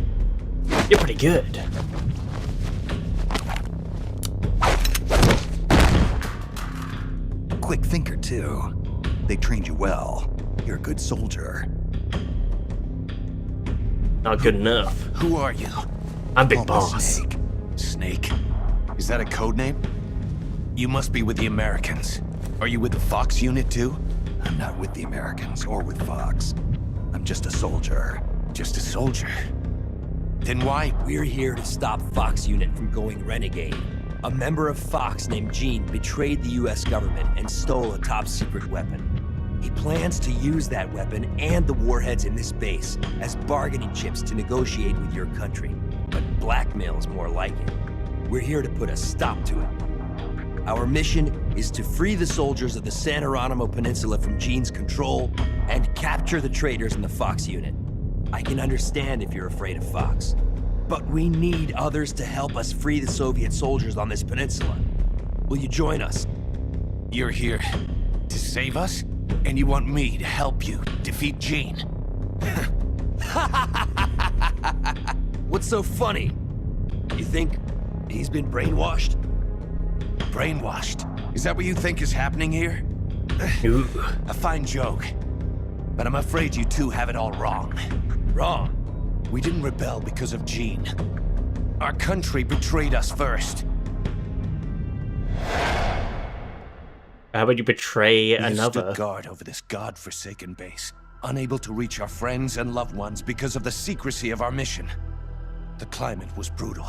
You're pretty good. Quick thinker, too. They trained you well. You're a good soldier. Not good enough. Who are you? I'm Big Call me Boss. Snake. Snake? Is that a code name? You must be with the Americans. Are you with the Fox unit too? I'm not with the Americans or with Fox. I'm just a soldier. Just a soldier? Then why? We're here to stop Fox unit from going renegade. A member of Fox named Gene betrayed the US government and stole a top secret weapon. He plans to use that weapon and the warheads in this base as bargaining chips to negotiate with your country. But blackmail's more like it. We're here to put a stop to it. Our mission is to free the soldiers of the San Geronimo Peninsula from Gene's control and capture the traitors in the Fox unit. I can understand if you're afraid of Fox, but we need others to help us free the Soviet soldiers on this peninsula. Will you join us? You're here to save us? And you want me to help you defeat Gene? What's so funny? You think he's been brainwashed? Brainwashed? Is that what you think is happening here? Ooh. A fine joke. But I'm afraid you two have it all wrong. Wrong. We didn't rebel because of Jean. Our country betrayed us first. How about you betray We have another? stood guard over this god-forsaken base, unable to reach our friends and loved ones because of the secrecy of our mission. The climate was brutal.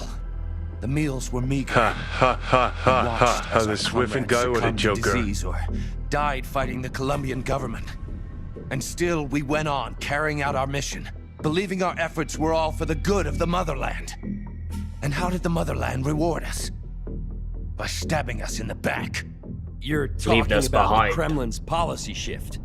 The meals were meager. Ha ha ha ha ha. How the Swifvente guy with a succumbed to joker. disease or died fighting the Colombian government. And still we went on carrying out our mission, believing our efforts were all for the good of the motherland. And how did the motherland reward us? By stabbing us in the back. You're Leaving talking us about behind. the Kremlin's policy shift.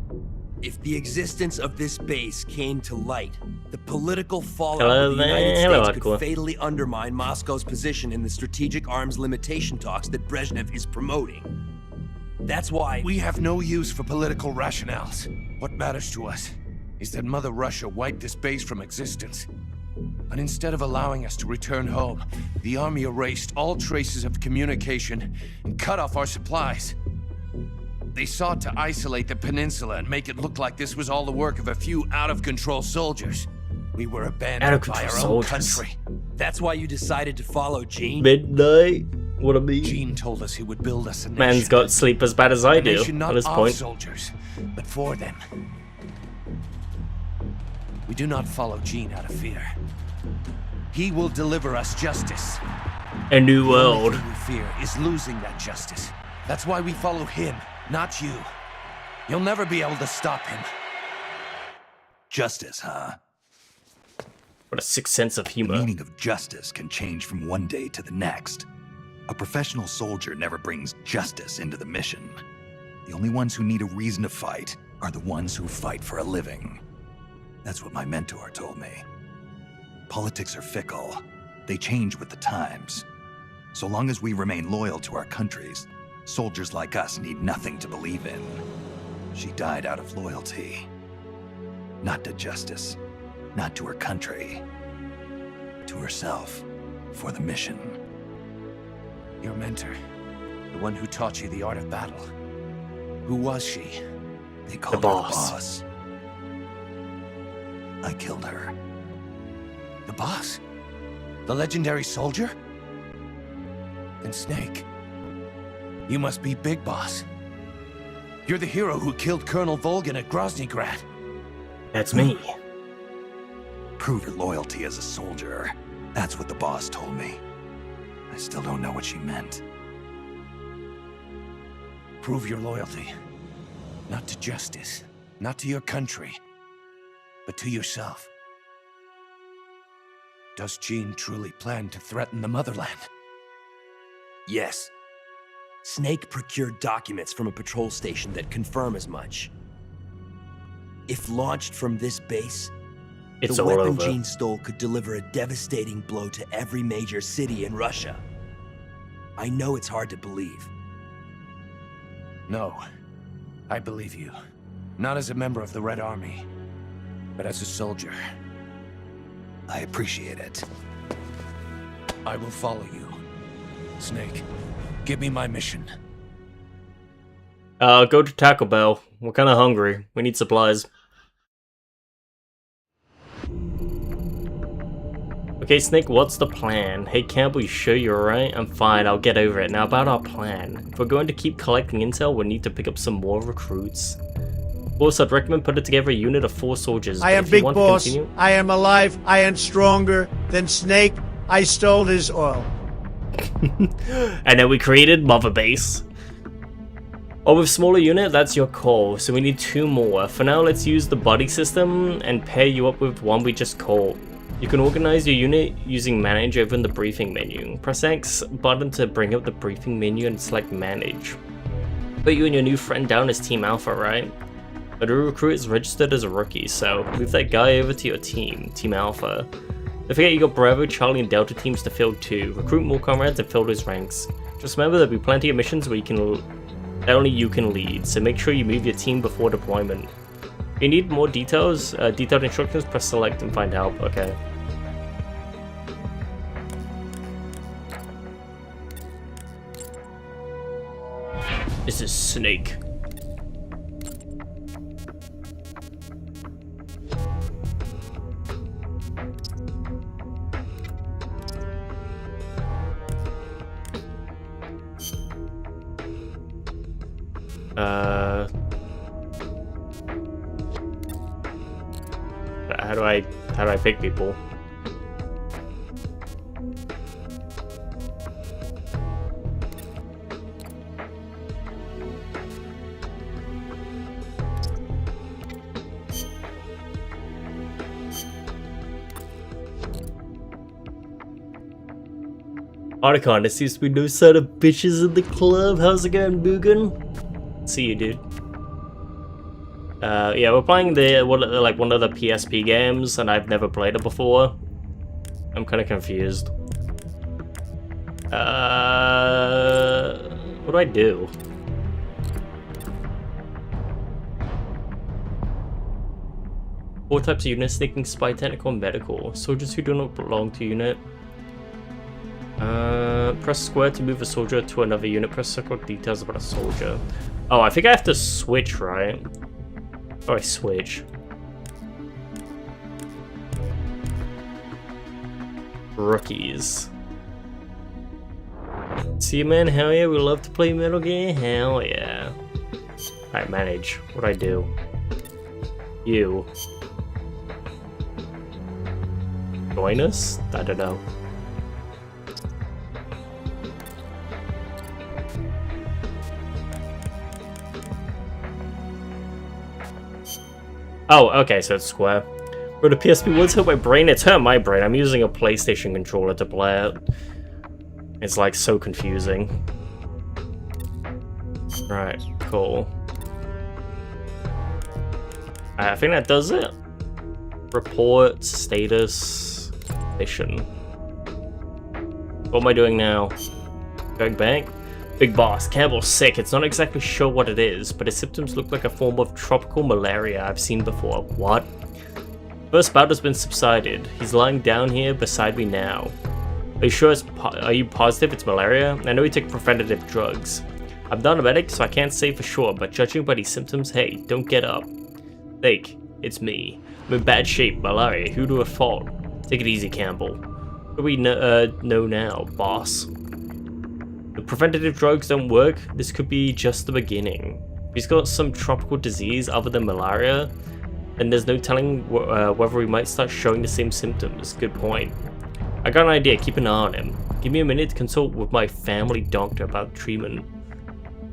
If the existence of this base came to light, the political fallout Hello of the there. United Hello, States Aqua. could fatally undermine Moscow's position in the strategic arms limitation talks that Brezhnev is promoting. That's why We have no use for political rationales. What matters to us is that Mother Russia wiped this base from existence. And instead of allowing us to return home, the army erased all traces of communication and cut off our supplies. They sought to isolate the peninsula and make it look like this was all the work of a few out-of-control soldiers. We were abandoned by our own country. That's why you decided to follow Jean? Midnight? What a mean. Jean told us he would build us a nation. Man's got sleep as bad as I A do nation not at this of point. soldiers, but for them. We do not follow Jean out of fear. He will deliver us justice. A new The only world. thing we fear is losing that justice. That's why we follow him, not you. You'll never be able to stop him. Justice, huh? What a sick sense of The humor. meaning of justice can change from one day to the next. A professional soldier never brings justice into the mission. The only ones who need a reason to fight are the ones who fight for a living. That's what my mentor told me. Politics are fickle. They change with the times. So long as we remain loyal to our countries, soldiers like us need nothing to believe in. She died out of loyalty. Not to justice, not to her country, to herself, for the mission. Your mentor, the one who taught you the art of battle. Who was she? They called The her boss. the boss. I killed her. The boss? The legendary soldier? And Snake. You must be Big Boss. You're the hero who killed Colonel Volgin at Groznygrad. That's me. Prove your loyalty as a soldier. That's what the boss told me. I still don't know what she meant. Prove your loyalty. Not to justice, not to your country, but to yourself. Does Jean truly plan to threaten the motherland? Yes. Snake procured documents from a patrol station that confirm as much. If launched from this base, It's the all weapon over. Jean stole could deliver a devastating blow to every major city in Russia. I know it's hard to believe. No. I believe you. Not as a member of the Red Army, but as a soldier. I appreciate it. I will follow you. Snake, give me my mission. Go to Taco Bell. We're kind of hungry. We need supplies. Okay, Snake, what's the plan? Hey, Campbell, you sure you're alright? I'm fine, I'll get over it. Now, about our plan. If we're going to keep collecting intel, we'll need to pick up some more recruits. Of course, I'd recommend putting together a unit of 4 soldiers. I but am if you Big want to Boss. continue- I am alive. I am stronger than Snake. I stole his oil. And then we created Mother Base. Or with smaller unit, that's your call. So we need 2 more. For now, let's use the buddy system and pair you up with one we just caught. You can organize your unit using manage over in the briefing menu. Press X button to bring up the briefing menu and select manage. Put you and your new friend down as Team Alpha, right? But a recruit is registered as a rookie, so move that guy over to your team, Team Alpha. Don't forget you got Bravo, Charlie, and Delta teams to fill too. Recruit more comrades and fill those ranks. Just remember there'll be plenty of missions where that only you can lead, so make sure you move your team before deployment. If you need more details, detailed instructions, press select and find help. Okay. This is Snake. How do I pick people? Articon, there seems to be no sign of bitches in the club. How's it going, Boogan? See you, dude. Yeah, we're playing one of the PSP games, and I've never played it before. I'm kind of confused. What do I do? Four types of units: sneaking, spy, technical, and medical. Soldiers who do not belong to unit. Press square to move a soldier to another unit. Press circle details about a soldier. Oh, I think I have to switch, right? Oh, I switch. Rookies. See you, man. Hell yeah, we love to play Metal Gear. Hell yeah. Alright, manage. What do I do? You. Join us? I don't know. Oh, okay, so it's square. Bro, the PSP once hurt my brain. It's hurt my brain. I'm using a PlayStation controller to play it. It's like so confusing. Right, cool. I think that does it. Report, status, mission. What am I doing now? Going back? Big boss, Campbell's sick. It's not exactly sure what it is, but his symptoms look like a form of tropical malaria I've seen before. What? First bout has been subsided. He's lying down here beside me now. Are you sure are you positive it's malaria? I know he took preventative drugs. I'm not a medic, so I can't say for sure, but judging by these symptoms, hey, don't get up. Think, it's me. I'm in bad shape, malaria. Who to have thought? Take it easy, Campbell. What do we know now, boss? The preventative drugs don't work. This could be just the beginning. If he's got some tropical disease other than malaria, then there's no telling whether he might start showing the same symptoms. Good point. I got an idea. Keep an eye on him. Give me a minute to consult with my family doctor about treatment.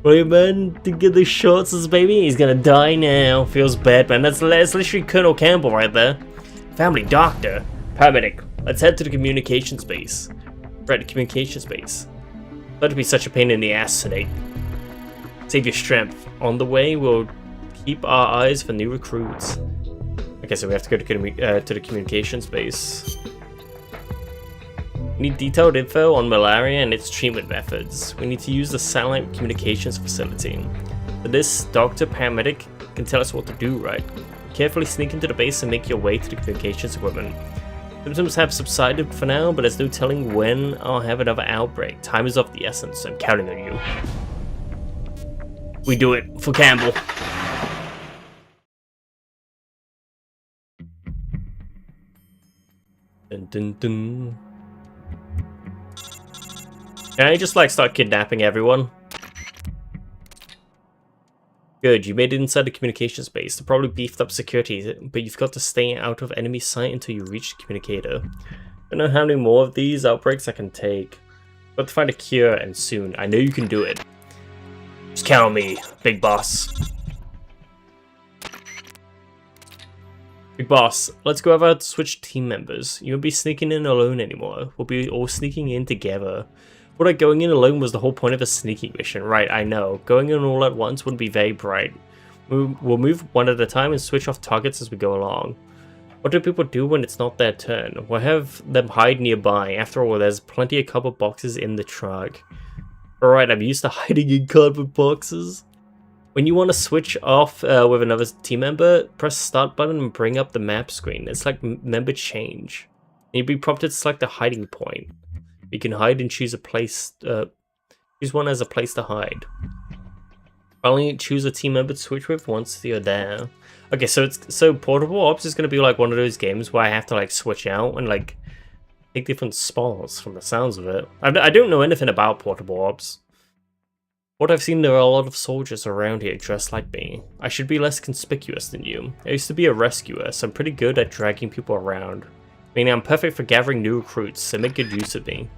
Wait, man, to get the shots, this baby. He's gonna die now. Feels bad, man. That's literally Colonel Campbell right there. Family doctor. Paramedic. Let's head to the communication space. Right, the communication space. Let it be such a pain in the ass today. Save your strength. On the way, we'll keep our eyes for new recruits. Okay, so we have to go to the communication space. We need detailed info on malaria and its treatment methods. We need to use the satellite communications facility. For this, Dr. Paramedic can tell us what to do, right? Carefully sneak into the base and make your way to the communications equipment. Symptoms have subsided for now, but there's no telling when I'll have another outbreak. Time is of the essence. I'm counting on you. We do it for Campbell. Dun dun dun. Can I just like start kidnapping everyone? Good, you made it inside the communication space. They probably beefed up security, but you've got to stay out of enemy sight until you reach the communicator. I don't know how many more of these outbreaks I can take. I've got to find a cure, and soon. I know you can do it. Just count on me, big boss. Big boss, let's go over to switch team members. You won't be sneaking in alone anymore. We'll be all sneaking in together. But like going in alone was the whole point of a sneaking mission, right? I know. Going in all at once wouldn't be very bright. We'll move one at a time and switch off targets as we go along. What do people do when it's not their turn? We'll have them hide nearby. After all, there's plenty of cardboard boxes in the truck. Alright, I'm used to hiding in cardboard boxes. When you want to switch off with another team member, press start button and bring up the map screen. It's like member change. And you'll be prompted to select a hiding point. You can hide and choose a place, choose one as a place to hide. Only choose a team member to switch with once you're there. Okay, so Portable Ops is gonna be like one of those games where I have to like switch out and like take different spots from the sounds of it. I don't know anything about Portable Ops. What I've seen, there are a lot of soldiers around here dressed like me. I should be less conspicuous than you. I used to be a rescuer, so I'm pretty good at dragging people around. Meaning I'm perfect for gathering new recruits, so make good use of me.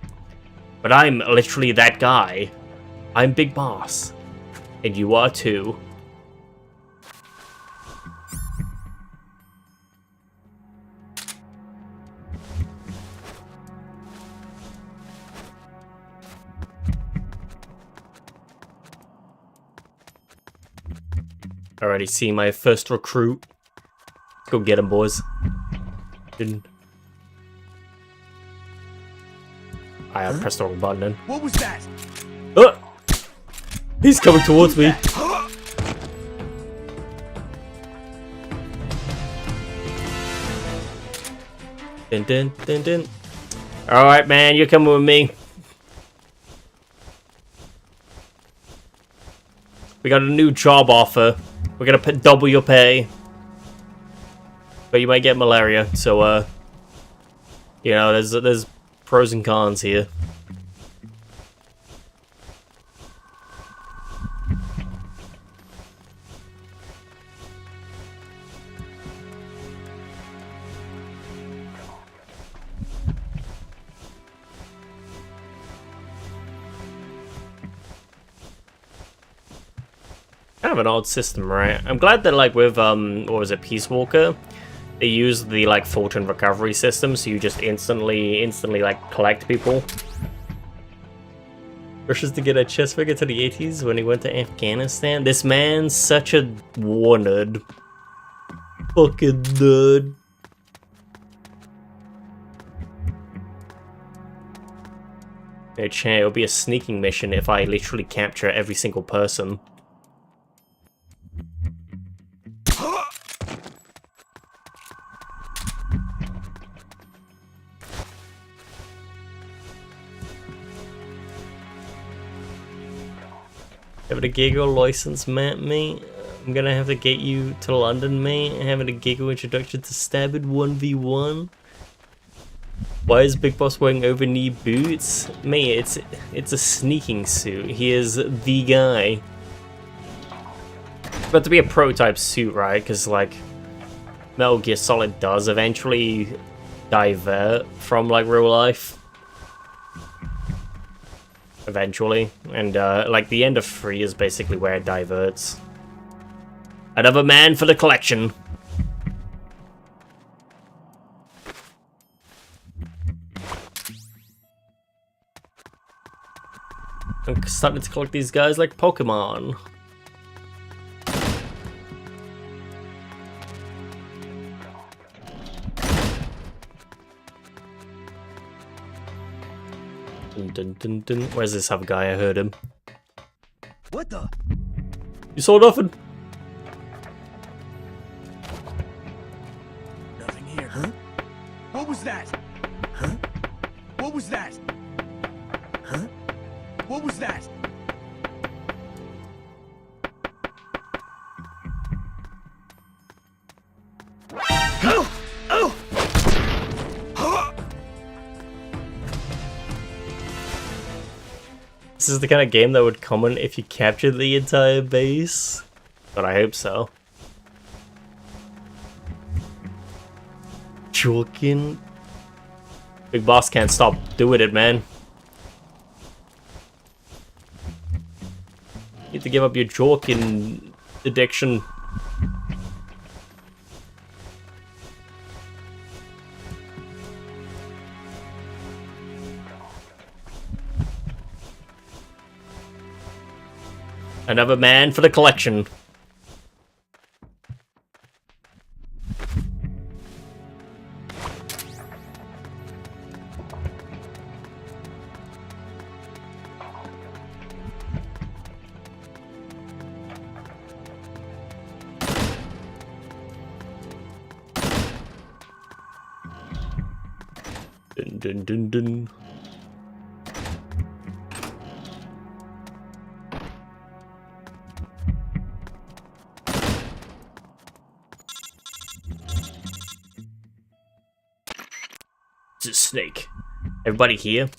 But I'm literally that guy. I'm Big Boss. And you are too. Already see my first recruit. Let's go get him, boys. I pressed the wrong button then. What was that? He's coming towards me. Dun dun dun dun. Alright, man, you're coming with me. We got a new job offer. We're gonna double your pay. But you might get malaria, so, you know, there's pros and cons here. Kind of an odd system, right? I'm glad that, like, with, what was it, Peace Walker, they use the, like, fortune recovery system, so you just instantly, like, collect people. Wishes to get a chess figure to the 80s when he went to Afghanistan. This man's such a war nerd. Fucking nerd. No chance, it'll be a sneaking mission if I literally capture every single person. Having a giggle license, mate. I'm gonna have to get you to London, mate. Having a giggle introduction to Stabbed 1v1. Why is Big Boss wearing over-knee boots? Mate, it's a sneaking suit. He is the guy. But to be a prototype suit, right? Because, like, Metal Gear Solid does eventually divert from, like, real life. Eventually. And, like, the end of 3 is basically where it diverts. Another man for the collection. I'm starting to collect these guys like Pokemon. Dun, dun, dun, dun. Where's this other guy? I heard him. What the? You saw nothing? Nothing here. Huh? What was that? Huh? What was that? Huh? What was that? Oh! Oh! This is the kind of game that would come in if you captured the entire base. But I hope so. Joking. Big Boss can't stop doing it, man. You need to give up your joking addiction. Another man for the collection. Dun dun dun dun. Justice, Snake. Everybody here?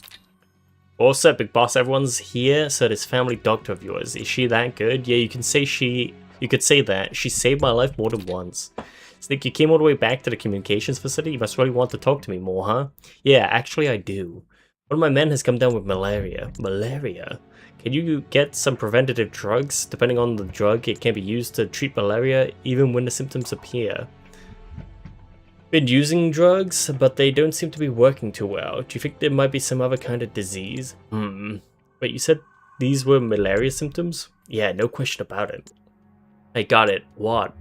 Also, Big Boss, everyone's here, so this family doctor of yours, is she that good? Yeah, you could say that. She saved my life more than once. Snake, you came all the way back to the communications facility? You must really want to talk to me more, huh? Yeah, actually I do. One of my men has come down with malaria. Malaria? Can you get some preventative drugs? Depending on the drug, it can be used to treat malaria even when the symptoms appear. Been using drugs, but they don't seem to be working too well. Do you think there might be some other kind of disease? Wait, you said these were malaria symptoms? Yeah, no question about it. I got it. What?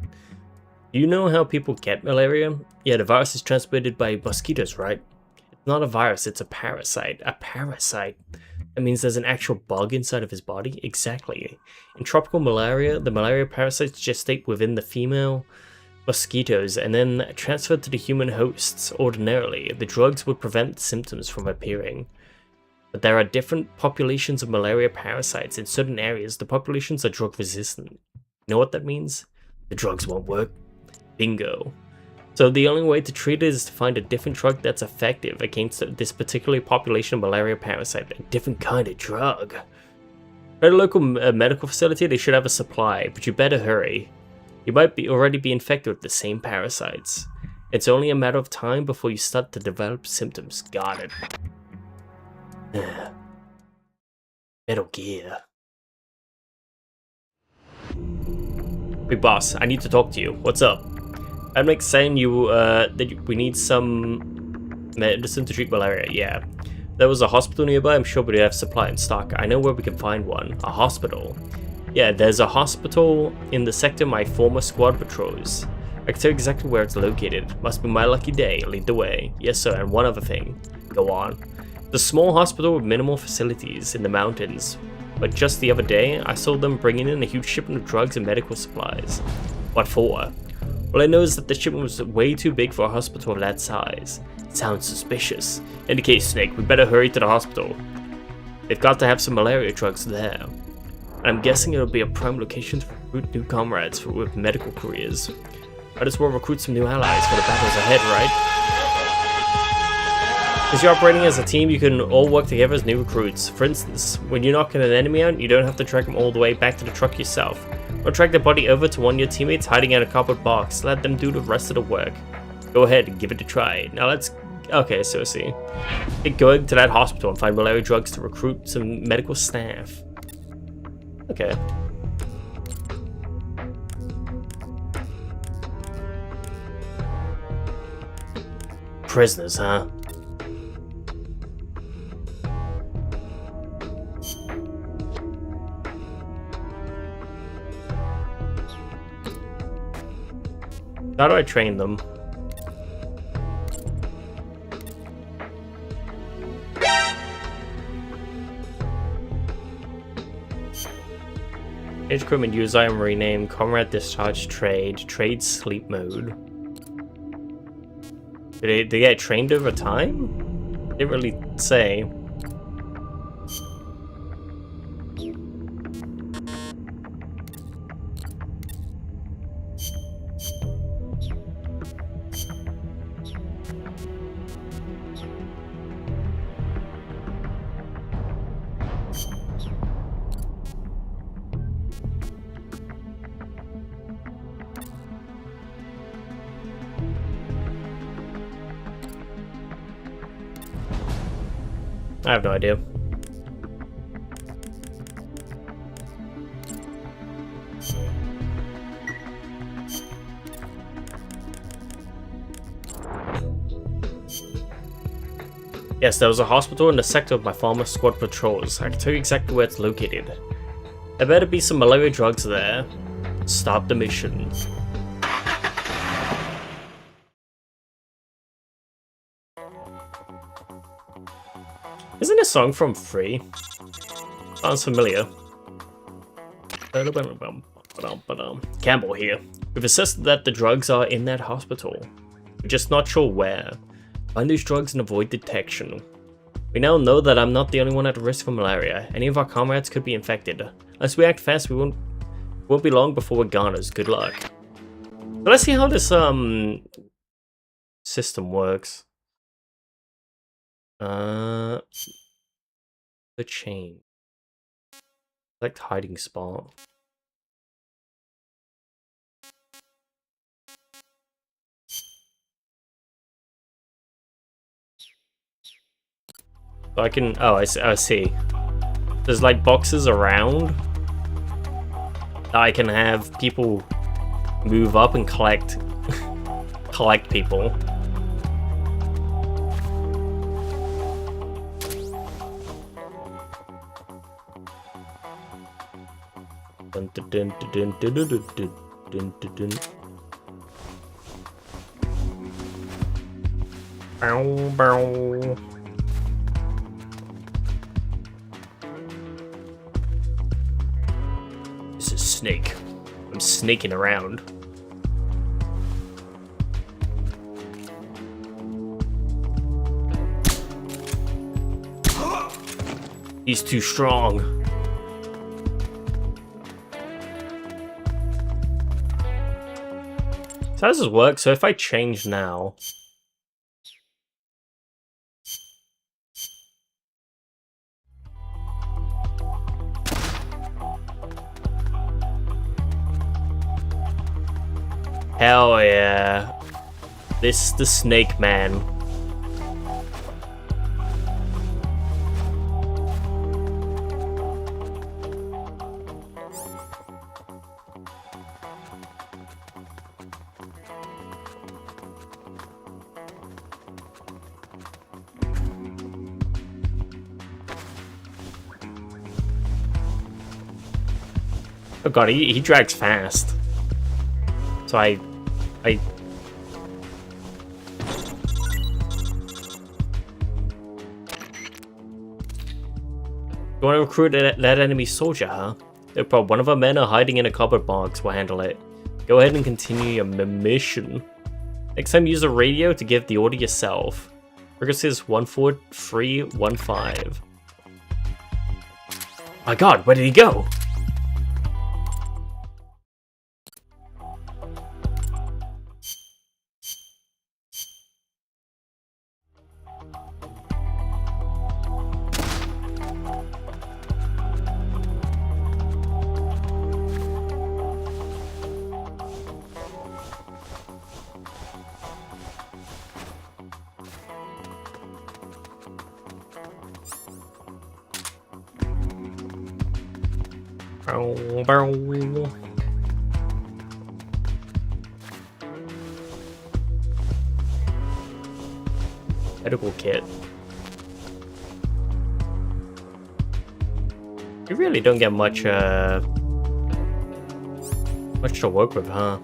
Do you know how people get malaria? Yeah, the virus is transmitted by mosquitoes, right? It's not a virus, it's a parasite. A parasite? That means there's an actual bug inside of his body? Exactly. In tropical malaria, the malaria parasites gestate within the female mosquitoes and then transferred to the human hosts. Ordinarily, the drugs would prevent symptoms from appearing. But there are different populations of malaria parasites. In certain areas, the populations are drug resistant. You know what that means? The drugs won't work. Bingo. So the only way to treat it is to find a different drug that's effective against this particular population of malaria parasite. A different kind of drug. At a local medical facility, they should have a supply, but you better hurry. You might already be infected with the same parasites. It's only a matter of time before you start to develop symptoms. Got it. Metal Gear. Big Boss, I need to talk to you. What's up? I'm like saying we need some medicine to treat malaria. Yeah. There was a hospital nearby. I'm sure we have supply in stock. I know where we can find one. A hospital. Yeah, there's a hospital in the sector my former squad patrols. I can tell you exactly where it's located. Must be my lucky day. Lead the way. Yes, sir, and one other thing. Go on. The small hospital with minimal facilities in the mountains. But just the other day, I saw them bringing in a huge shipment of drugs and medical supplies. What for? Well, I noticed that the shipment was way too big for a hospital of that size. It sounds suspicious. In any case, Snake, we better hurry to the hospital. They've got to have some malaria drugs there. I'm guessing it'll be a prime location to recruit new comrades with medical careers. Might as well recruit some new allies for the battles ahead, right? As you're operating as a team, you can all work together as new recruits. For instance, when you're knocking an enemy out, you don't have to drag them all the way back to the truck yourself. Or drag their body over to one of your teammates hiding in a cardboard box. Let them do the rest of the work. Go ahead and give it a try. Now let's... Okay, so see. Get going to that hospital and find malaria drugs to recruit some medical staff. Okay. Prisoners, huh? How do I train them? Age equipment user item rename, comrade discharge trade sleep mode. Did they get trained over time? Didn't really say. I have no idea. Yes, there was a hospital in the sector of my former squad patrols. I can tell you exactly where it's located. There better be some malaria drugs there. Stop the mission. Isn't this song from Free? Sounds familiar. Campbell here. We've assessed that the drugs are in that hospital. We're just not sure where. Find these drugs and avoid detection. We now know that I'm not the only one at risk for malaria. Any of our comrades could be infected. Unless we act fast, we won't be long before we're goners. Good luck. So let's see how this system works. The chain. Select hiding spot. So I can. Oh, I see. There's like boxes around that I can have people move up and collect people. Dun, dun, dun, dun, dun, dun, dun, dun, dun, dun. Bow, bow. This is Snake. I'm sneaking around. He's too strong. So how does this work? So if I change now... Hell yeah. This is the Snake Man. Oh god, he drags fast. So I you want to recruit that enemy soldier, huh? No problem. One of our men are hiding in a cupboard box. We'll handle it. Go ahead and continue your mission. Next time, use a radio to give the order yourself. Frequency is 14315. My god, where did he go? Medical kit. You really don't get much to work with, huh?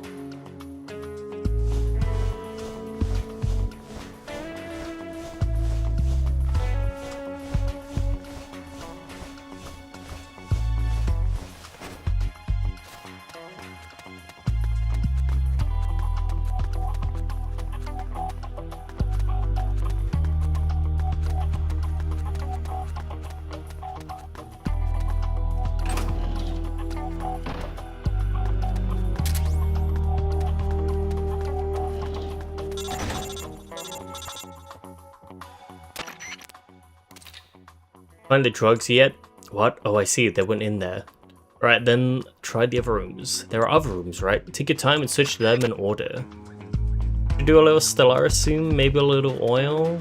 Find the drugs yet? What? Oh, I see. They went in there. Right, then try the other rooms. There are other rooms, right? Take your time and search them in order. Do a little stellar, assume, maybe a little oil.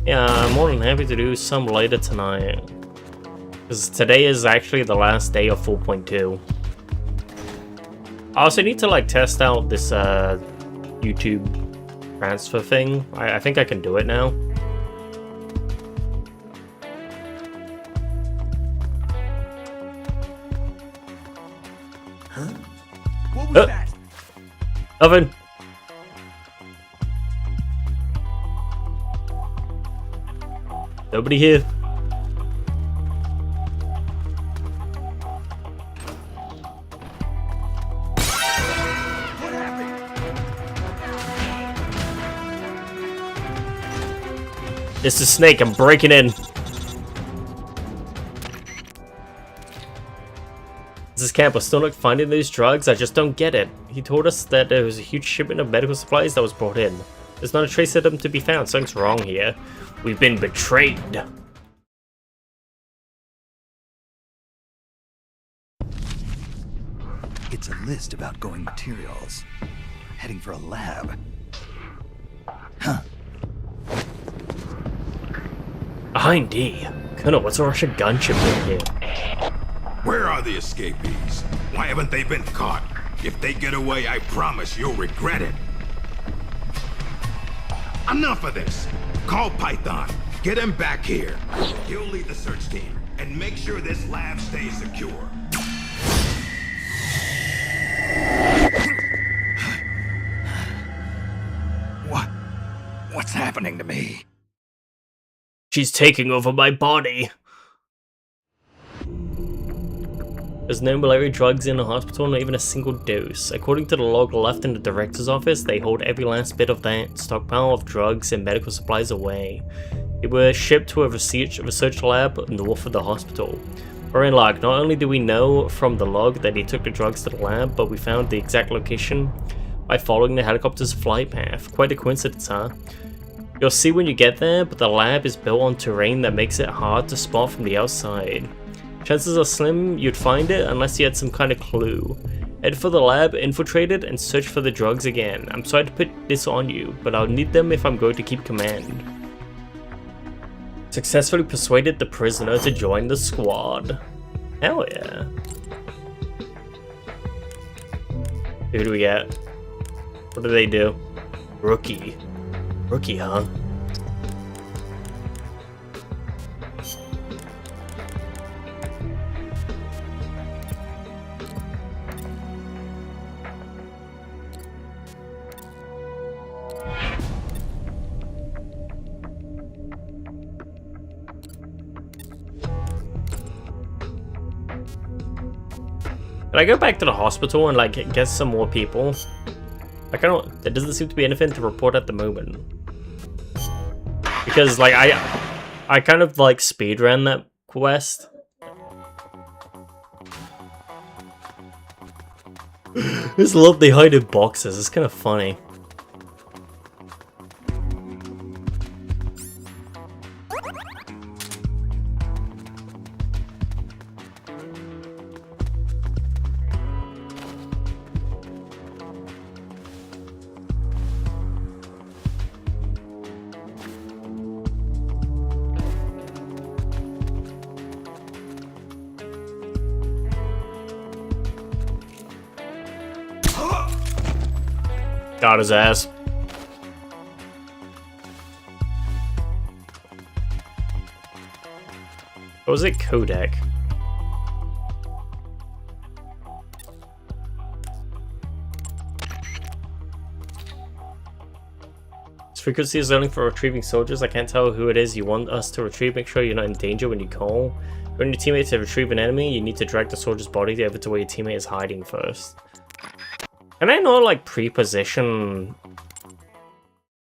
Yeah, I'm more than happy to do some later tonight. Because today is actually the last day of 4.2. I also need to like test out this YouTube transfer thing. I think I can do it now. What was that? Oven. Nobody here. What happened? It's a snake. I'm breaking in. This is Camp. We're still not finding those drugs. I just don't get it. He told us that there was a huge shipment of medical supplies that was brought in. There's not a trace of them to be found. Something's wrong here. We've been betrayed. It's a list of outgoing materials. Heading for a lab. Huh. Behind D. Colonel, what's a Russian gunship doing here? Where are the escapees? Why haven't they been caught? If they get away, I promise you'll regret it. Enough of this. Call Python. Get him back here. He'll lead the search team and make sure this lab stays secure. What's happening to me? She's taking over my body. There's no malaria drugs in the hospital, not even a single dose. According to the log left in the director's office, they hold every last bit of that stockpile of drugs and medical supplies away. They were shipped to a research lab north of the hospital. We're in luck. Not only do we know from the log that they took the drugs to the lab, but we found the exact location by following the helicopter's flight path. Quite a coincidence, huh? You'll see when you get there, but the lab is built on terrain that makes it hard to spot from the outside. Chances are slim you'd find it unless you had some kind of clue. Head for the lab, infiltrate it, and search for the drugs again. I'm sorry to put this on you, but I'll need them if I'm going to keep command. Successfully persuaded the prisoner to join the squad. Hell yeah. Who do we get? What do they do? Rookie. Rookie, huh? Can I go back to the hospital and like get some more people? Like there doesn't seem to be anything to report at the moment. Because like I kind of like speedran that quest. I just love they hide in boxes, it's kind of funny. Got his ass. What was it? Kodak. This frequency is only for retrieving soldiers. I can't tell who it is you want us to retrieve. Make sure you're not in danger when you call. When your teammate to retrieve an enemy, you need to drag the soldier's body over to where your teammate is hiding first. Can I not like pre-position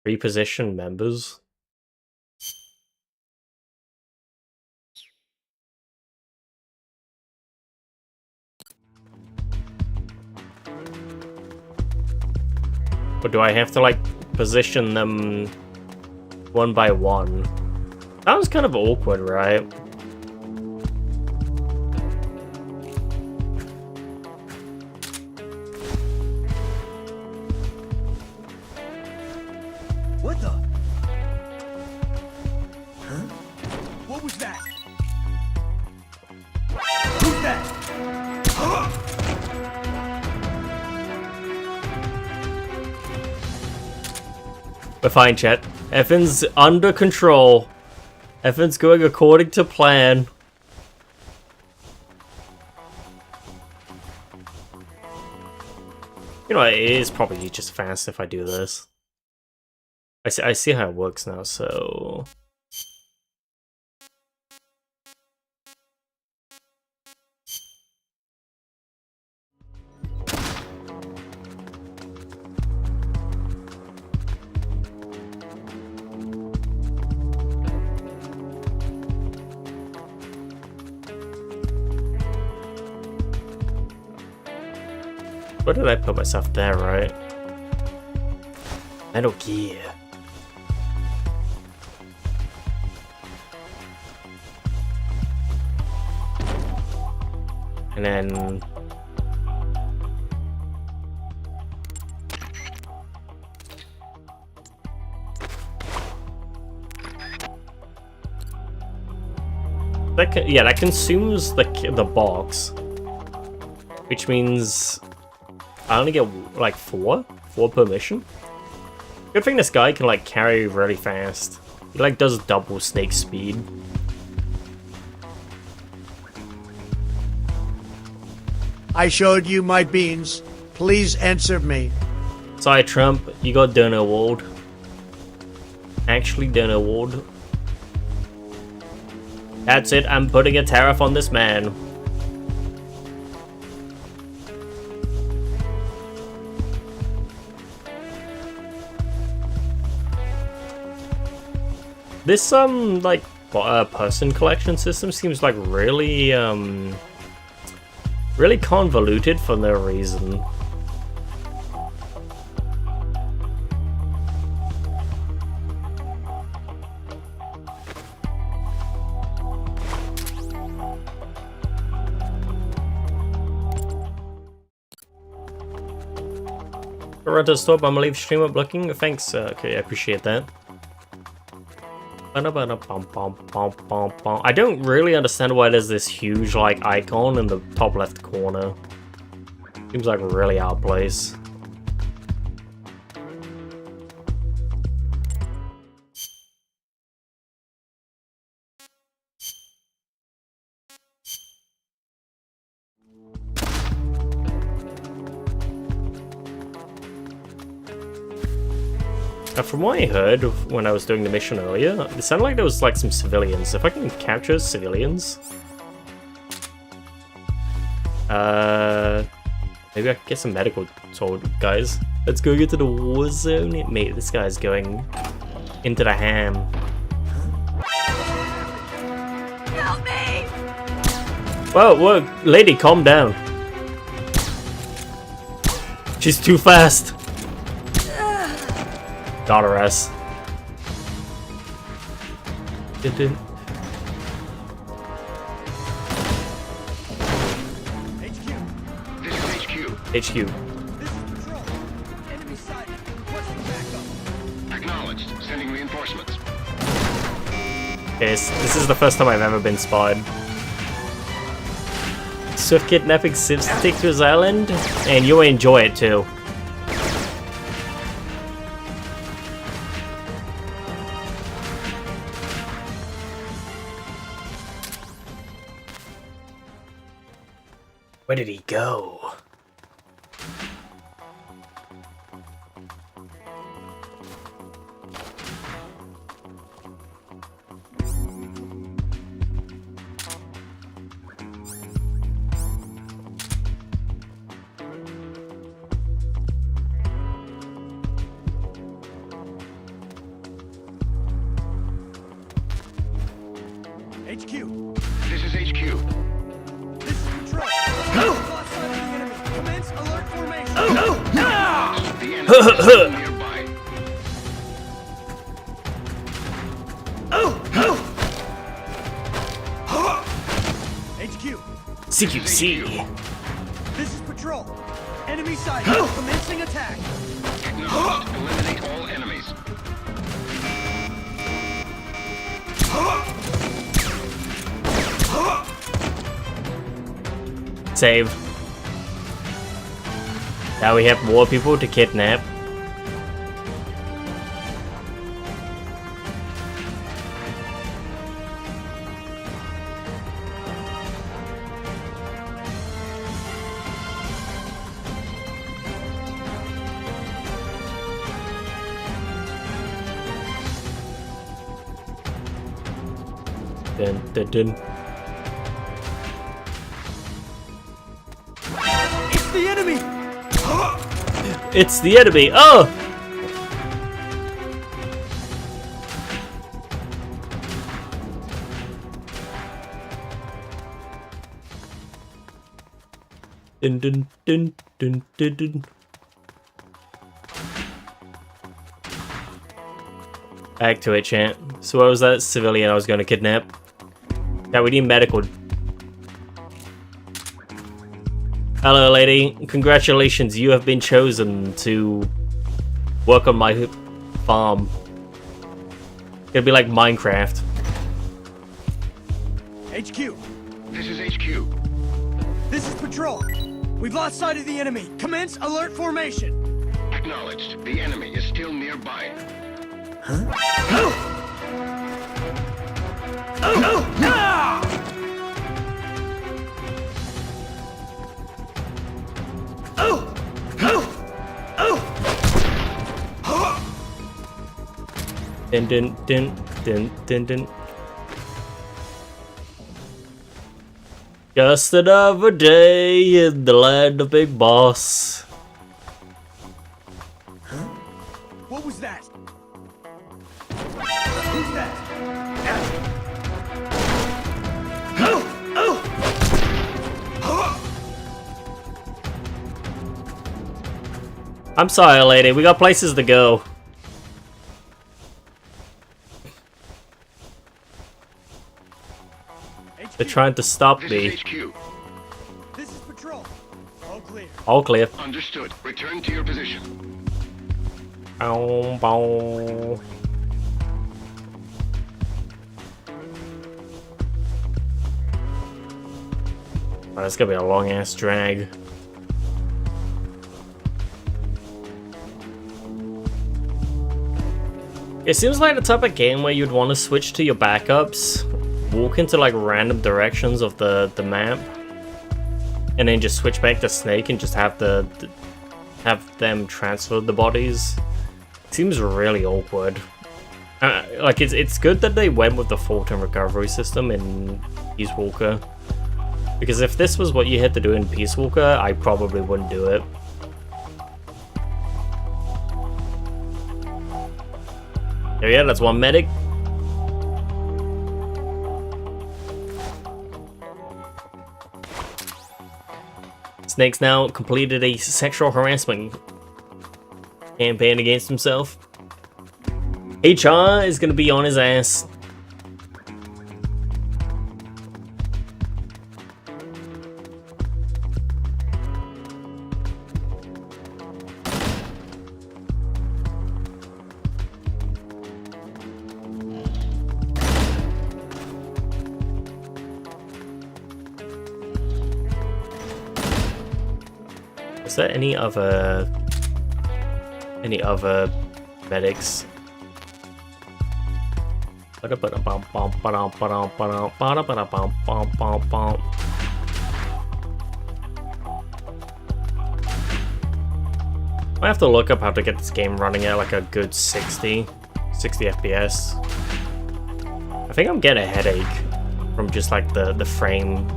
members? Or do I have to like position them one by one? That was kind of awkward, right? What the? Huh? What was that? Who's that? We're fine, chat. Effen's under control. Effen's going according to plan. You know, it is probably just fast if I do this. I see how it works now, so... Where did I put myself there, right? Metal Gear. And then... that consumes the box. Which means I only get like 4 per mission. Good thing this guy can like carry really fast. He like does double Snake speed. I showed you my beans. Please answer me. Sorry, Trump, you got done award. Actually done award. That's it, I'm putting a tariff on this man. This like person collection system seems like really really convoluted for no reason. Alright, to stop, I'm gonna leave stream up looking. Thanks, okay, I appreciate that. I don't really understand why there's this huge like icon in the top left corner. Seems like really out of place. From what I heard when I was doing the mission earlier, it sounded like there was like some civilians. If I can capture civilians, maybe I can get some medical told guys. Let's go get to the war zone. Mate, this guy's going into the ham. Help me! Whoa, whoa, lady, calm down. She's too fast. Got her ass. This is HQ. HQ. Enemy sighted. Requesting backup. Acknowledged. Sending reinforcements. Okay, this is the first time I've ever been spotted. Swift kidnapping Sims to take to his island, and you'll enjoy it too. Where did he go? HQ. This is HQ. This is Patrol. Lost sight of the enemy. Commence alert formation. The enemy is nearby. HQ. CQC. This is Patrol. Enemy sighted. Commencing attack. Acknowledged. Eliminate all enemies. Save. Now we have more people to kidnap. Dun, dun, dun. It's the enemy. It's the enemy. Oh! Dun, dun, dun, dun, dun, dun. Back to it, chat. So what was that civilian I was going to kidnap? Yeah, we need medical. Hello, lady. Congratulations, you have been chosen to work on my farm. It'll be like Minecraft. HQ. This is HQ. This is Patrol. We've lost sight of the enemy. Commence alert formation. Acknowledged. The enemy is still nearby. Dun dun dun dun dun dun. Just another day in the land of Big Boss. What was that? Who's that? I'm sorry, lady. We got places to go. They're trying to stop This me. is HQ. This is Patrol. All clear. All clear. Understood. Return to your position. Bow, bow. Oh, it's gonna be a long ass drag. It seems like the type of game where you'd want to switch to your backups, walk into like random directions of the map, and then just switch back to Snake and just have have them transfer the bodies. It seems really awkward. Like it's good that they went with the Fulton recovery system in Peace Walker, because if this was what you had to do in Peace Walker, I probably wouldn't do it. Oh yeah, that's one medic. Snake's now completed a sexual harassment campaign against himself. HR is gonna be on his ass. Is there any other medics? I have to look up how to get this game running at like a good 60 FPS. I think I'm getting a headache from just like the frame,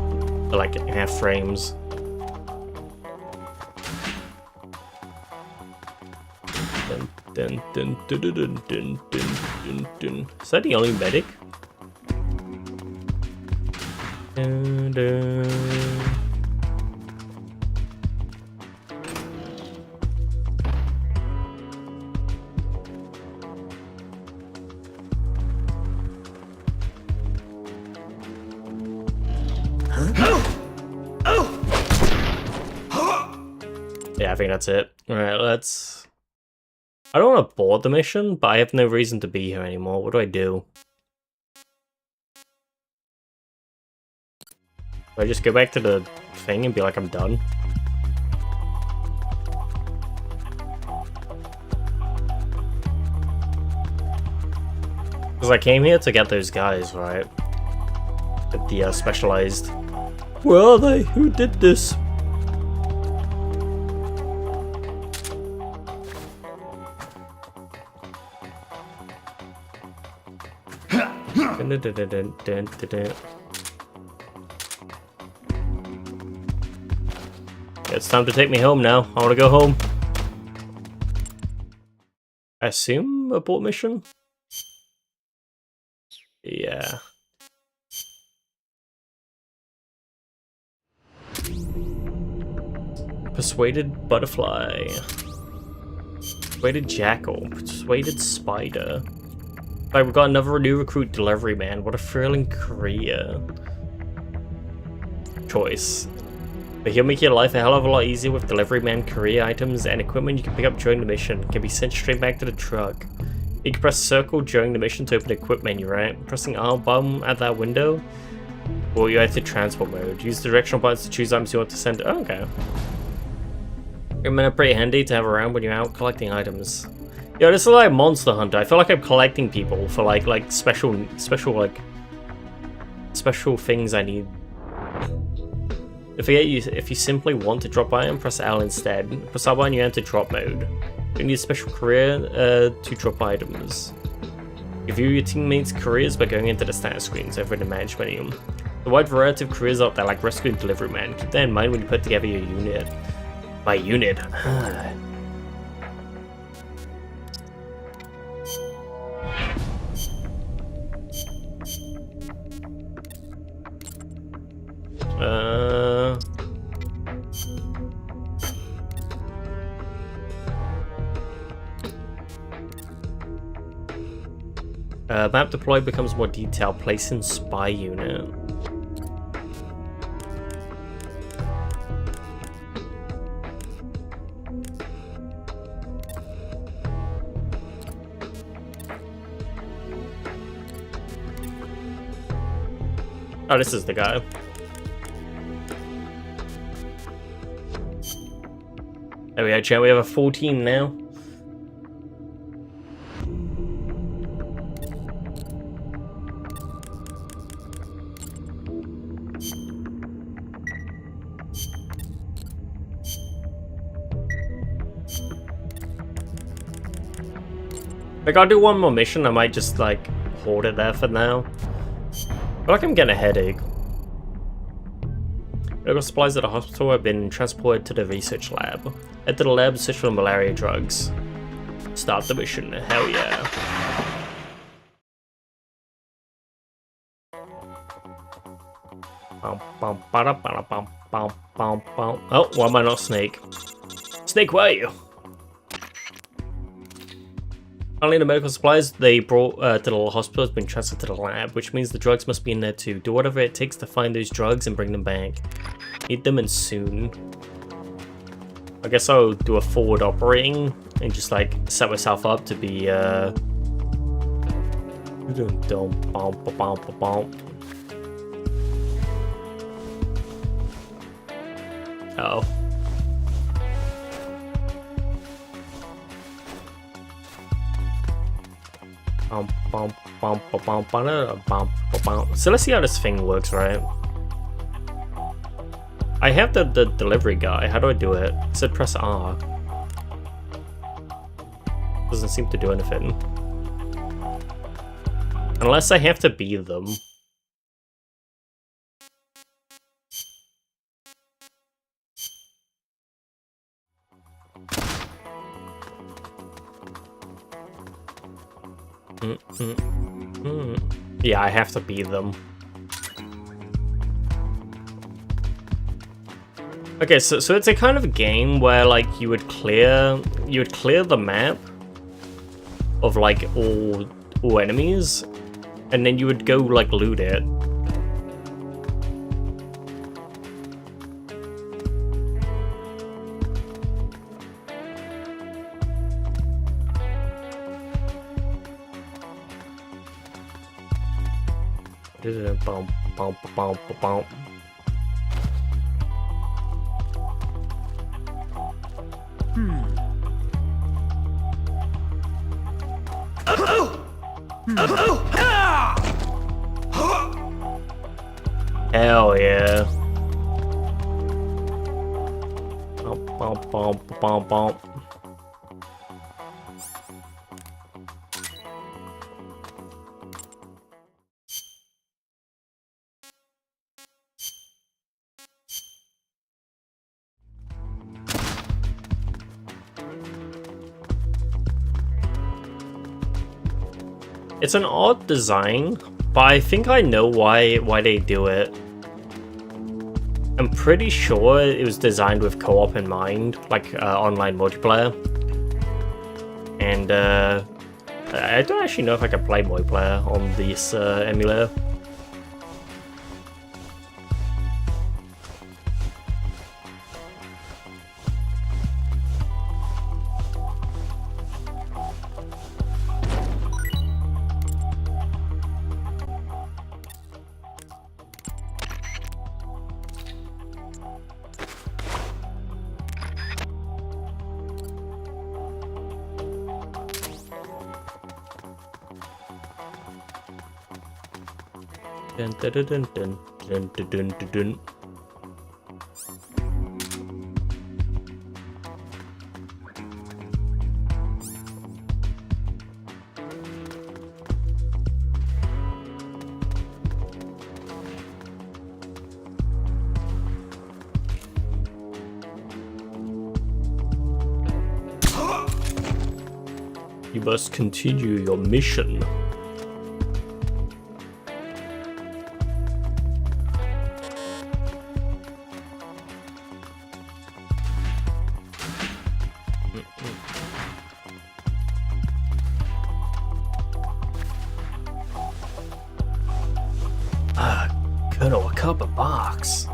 like half frames. Dun, dun, dun, dun, dun, dun, dun, dun. Is that the only medic? Dun, dun. Yeah, I think that's it. Alright, let's... I don't want to board the mission, but I have no reason to be here anymore. What do I do? Do I just go back to the thing and be like, I'm done? Because I came here to get those guys, right? Get the specialized... Where are they? Who did this? It's time to take me home now. I want to go home. I assume abort mission? Yeah. Persuaded butterfly. Persuaded jackal. Persuaded spider. Like, we've got another new recruit delivery man. What a thrilling career choice. But he'll make your life a hell of a lot easier with delivery man career items and equipment you can pick up during the mission. Can be sent straight back to the truck. You can press circle during the mission to open the equip menu, right? Pressing R button at that window, or you enter transport mode. Use the directional buttons to choose items you want to send. Oh, okay. They're pretty handy to have around when you're out collecting items. Yo, this is like Monster Hunter. I feel like I'm collecting people for like special things I need. If you simply want to drop item, press L instead. Press R button, you enter drop mode. You need a special career to drop items. You view your teammates' careers by going into the status screens over in the manage menu. The wide variety of careers out there, like rescue and delivery man. Keep that in mind when you put together your unit. My unit. Map deploy becomes more detailed. Place in spy unit. Oh, this is the guy. There we go, chat. We have a full team now. Like, I'll do one more mission. I might just like hold it there for now. I feel like I'm getting a headache. Medical supplies at the hospital have been transported to the research lab. Head to the lab, search for malaria drugs. Start the mission. Hell yeah. Oh, why am I not Snake? Snake, where are you? Finally, the medical supplies they brought to the little hospital has been transferred to the lab, which means the drugs must be in there too. Do whatever it takes to find those drugs and bring them back. Need them and soon. I guess I'll do a forward operating and just like set myself up to be Oh. So let's see how this thing works, right? I have the delivery guy. How do I do it? It said press R. Doesn't seem to do anything. Unless I have to be them. Yeah, I have to be them. Okay, so it's a kind of a game where like you would clear the map of like all enemies, and then you would go like loot it. Hell yeah. It's an odd design, but I think I know why they do it. I'm pretty sure it was designed with co-op in mind, like online multiplayer. And I don't actually know if I can play multiplayer on this emulator. Dun, dun, dun, dun, dun, dun, dun, dun, dun. You must continue your mission. Colonel, a cup of box.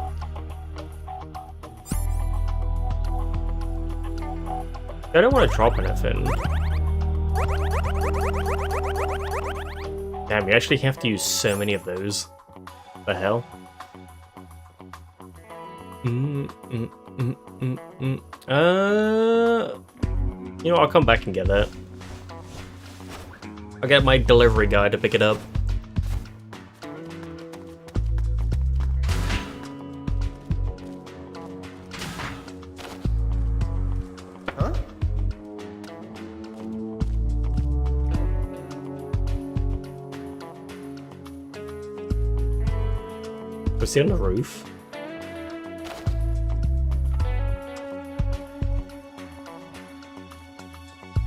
I don't want to drop anything. Damn, you actually have to use so many of those. The hell? You know, I'll come back and get that. I'll get my delivery guy to pick it up. Was he on the roof?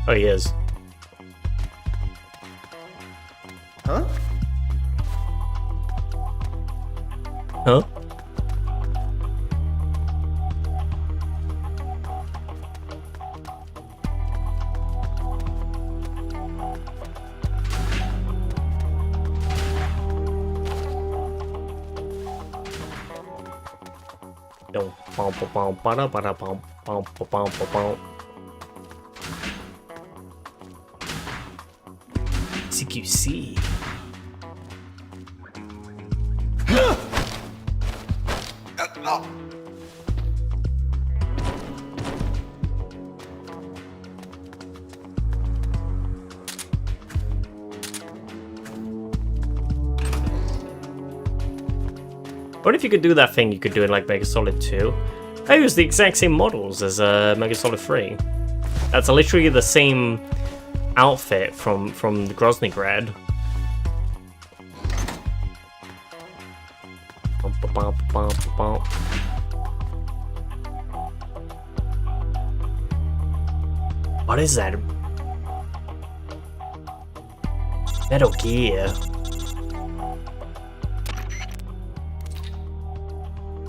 Oh, he is. Huh? Huh? CQC. What if you could do that thing you could do in like Mega Solid 2? I use the exact same models as Mega Solid 3. That's literally the same outfit from the Groznygrad. What is that? Metal Gear.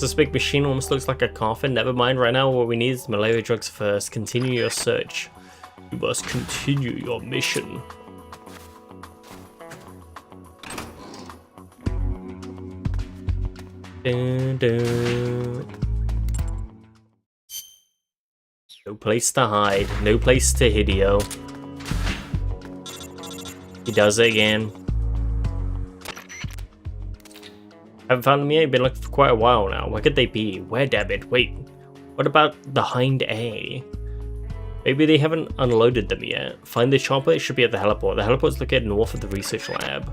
This big machine almost looks like a coffin. Never mind, right now what we need is malaria drugs first. Continue your search. You must continue your mission. Dun, dun. No place to hide. No place to Hideo. He does it again. Haven't found them yet. Been looking for quite a while now. Where could they be? Where, damn it? Wait. What about the Hind A? Maybe they haven't unloaded them yet. Find the chopper. It should be at the heliport. The heliport's located north of the research lab.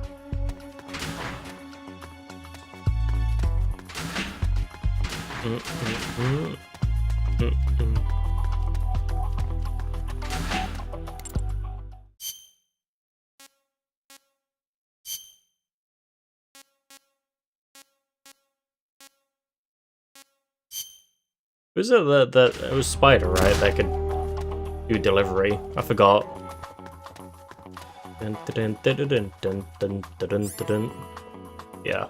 Who's it that it was Spider, right? That could do delivery. I forgot. Dun, dun, dun, dun, dun, dun, dun, dun, dun, dun. Yeah.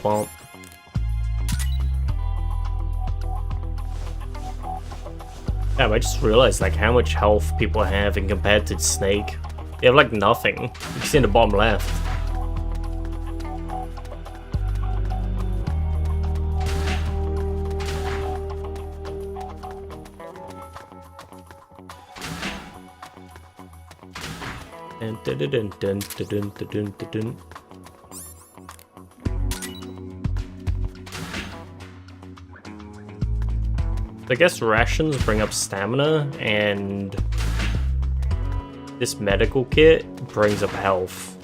Bump. Damn, I just realized like how much health people have in compared to Snake. They have like nothing. You can see in the bottom left. Dun, dun, dun, dun, dun, dun, dun, dun, dun. I guess rations bring up stamina, and this medical kit brings up health.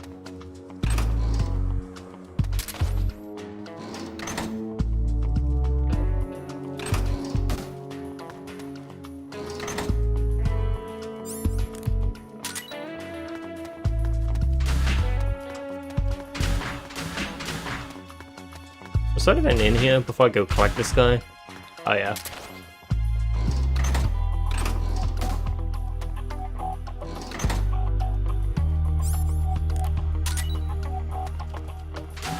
Was that even in here before I go collect this guy? Oh yeah.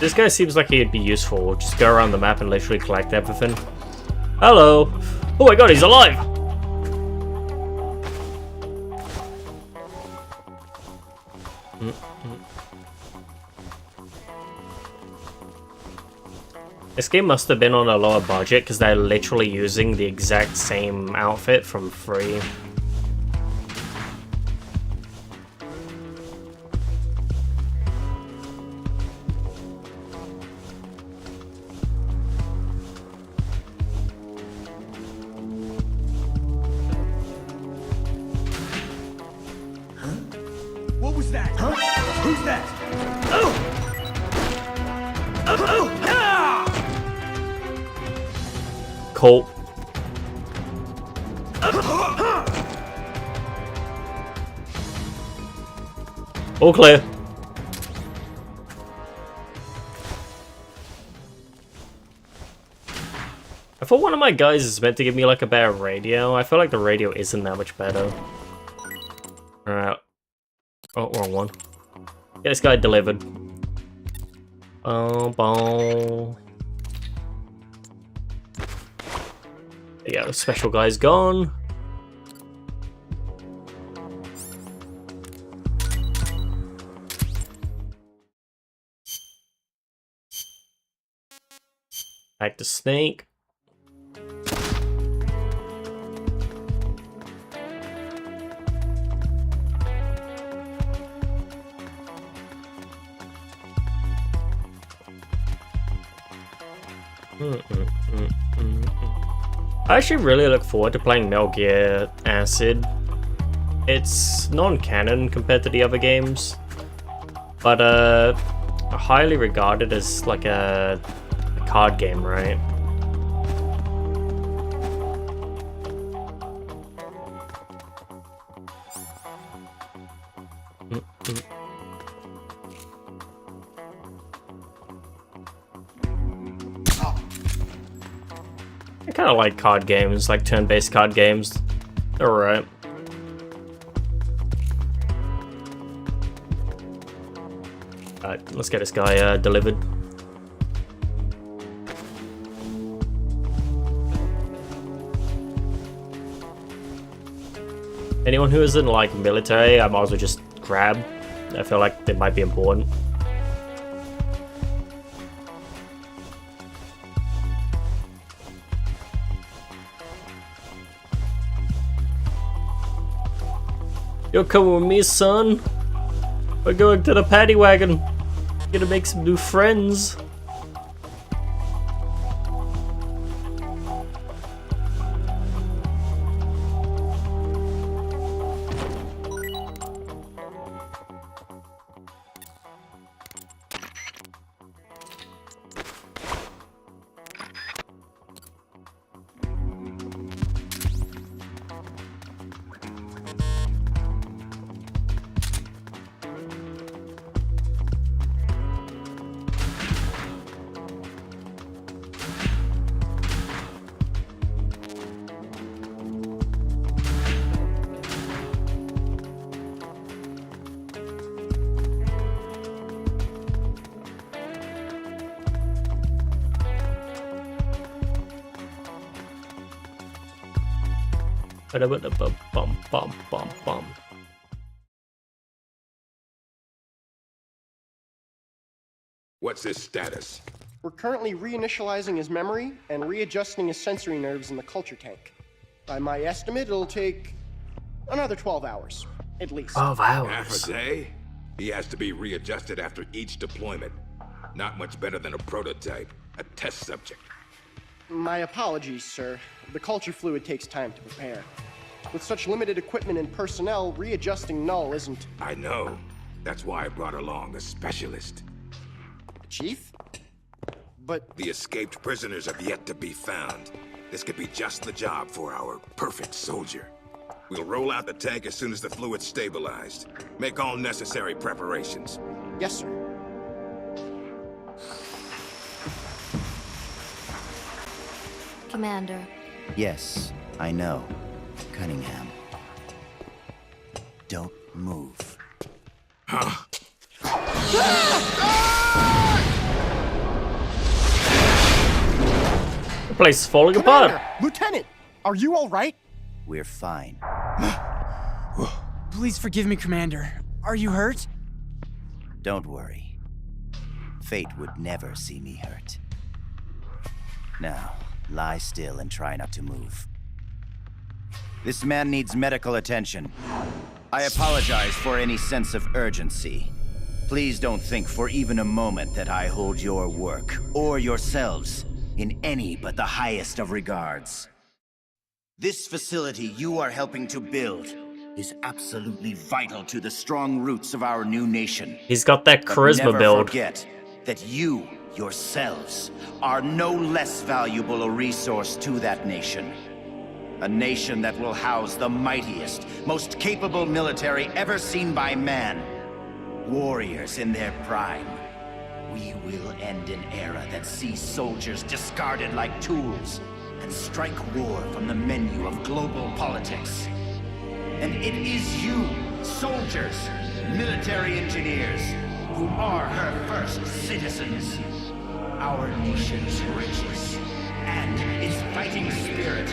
This guy seems like he'd be useful. Just go around the map and literally collect everything. Hello! Oh my god, he's alive! This game must have been on a lower budget because they're literally using the exact same outfit from free. What was that? Huh? Who's that? Oh! Oh! Ah! Colt. All clear. I thought one of my guys is meant to give me like a better radio. I feel like the radio isn't that much better. Alright. Oh, wrong one. Get this guy delivered. Boom. There you go, special guy's gone. Back to Snake. I actually really look forward to playing Metal Gear Acid. It's non-canon compared to the other games, but highly regarded as like a card game, right? I kind of like card games, like turn-based card games. They're alright. Alright, let's get this guy delivered. Anyone who isn't like military, I might as well just grab. I feel like they might be important. You're coming with me, son. We're going to the paddy wagon. Gonna make some new friends. Bum, bum, bum, bum. What's his status? We're currently reinitializing his memory and readjusting his sensory nerves in the culture tank. By my estimate, it'll take another 12 hours, at least. 12 hours. Half a day? He has to be readjusted after each deployment. Not much better than a prototype, a test subject. My apologies, sir. The culture fluid takes time to prepare. With such limited equipment and personnel, readjusting Null isn't... I know. That's why I brought along a specialist. Chief? But... The escaped prisoners have yet to be found. This could be just the job for our perfect soldier. We'll roll out the tank as soon as the fluid's stabilized. Make all necessary preparations. Yes, sir. Commander. Yes, I know. Cunningham. Don't move. Huh? The place is falling Commander! apart. Lieutenant! Are you alright? We're fine. Please forgive me, Commander. Are you hurt? Don't worry. Fate would never see me hurt. Now, lie still and try not to move. This man needs medical attention. I apologize for any sense of urgency. Please don't think for even a moment that I hold your work, or yourselves, in any but the highest of regards. This facility you are helping to build is absolutely vital to the strong roots of our new nation. He's got that But charisma never build. forget that you, yourselves, are no less valuable a resource to that nation. A nation that will house the mightiest, most capable military ever seen by man. Warriors in their prime. We will end an era that sees soldiers discarded like tools and strike war from the menu of global politics. And it is you, soldiers, military engineers, who are her first citizens. Our nation's riches and its fighting spirit.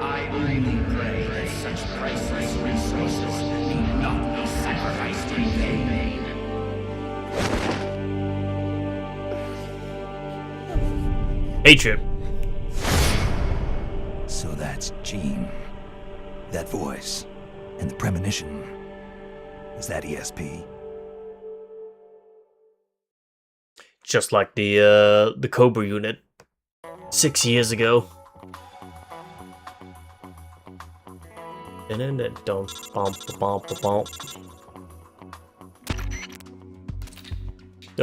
I only pray that such priceless resources need not be sacrificed in vain. Hatred. So that's Jean. That voice. And the premonition. Is that ESP? Just like the Cobra unit 6 years ago. They're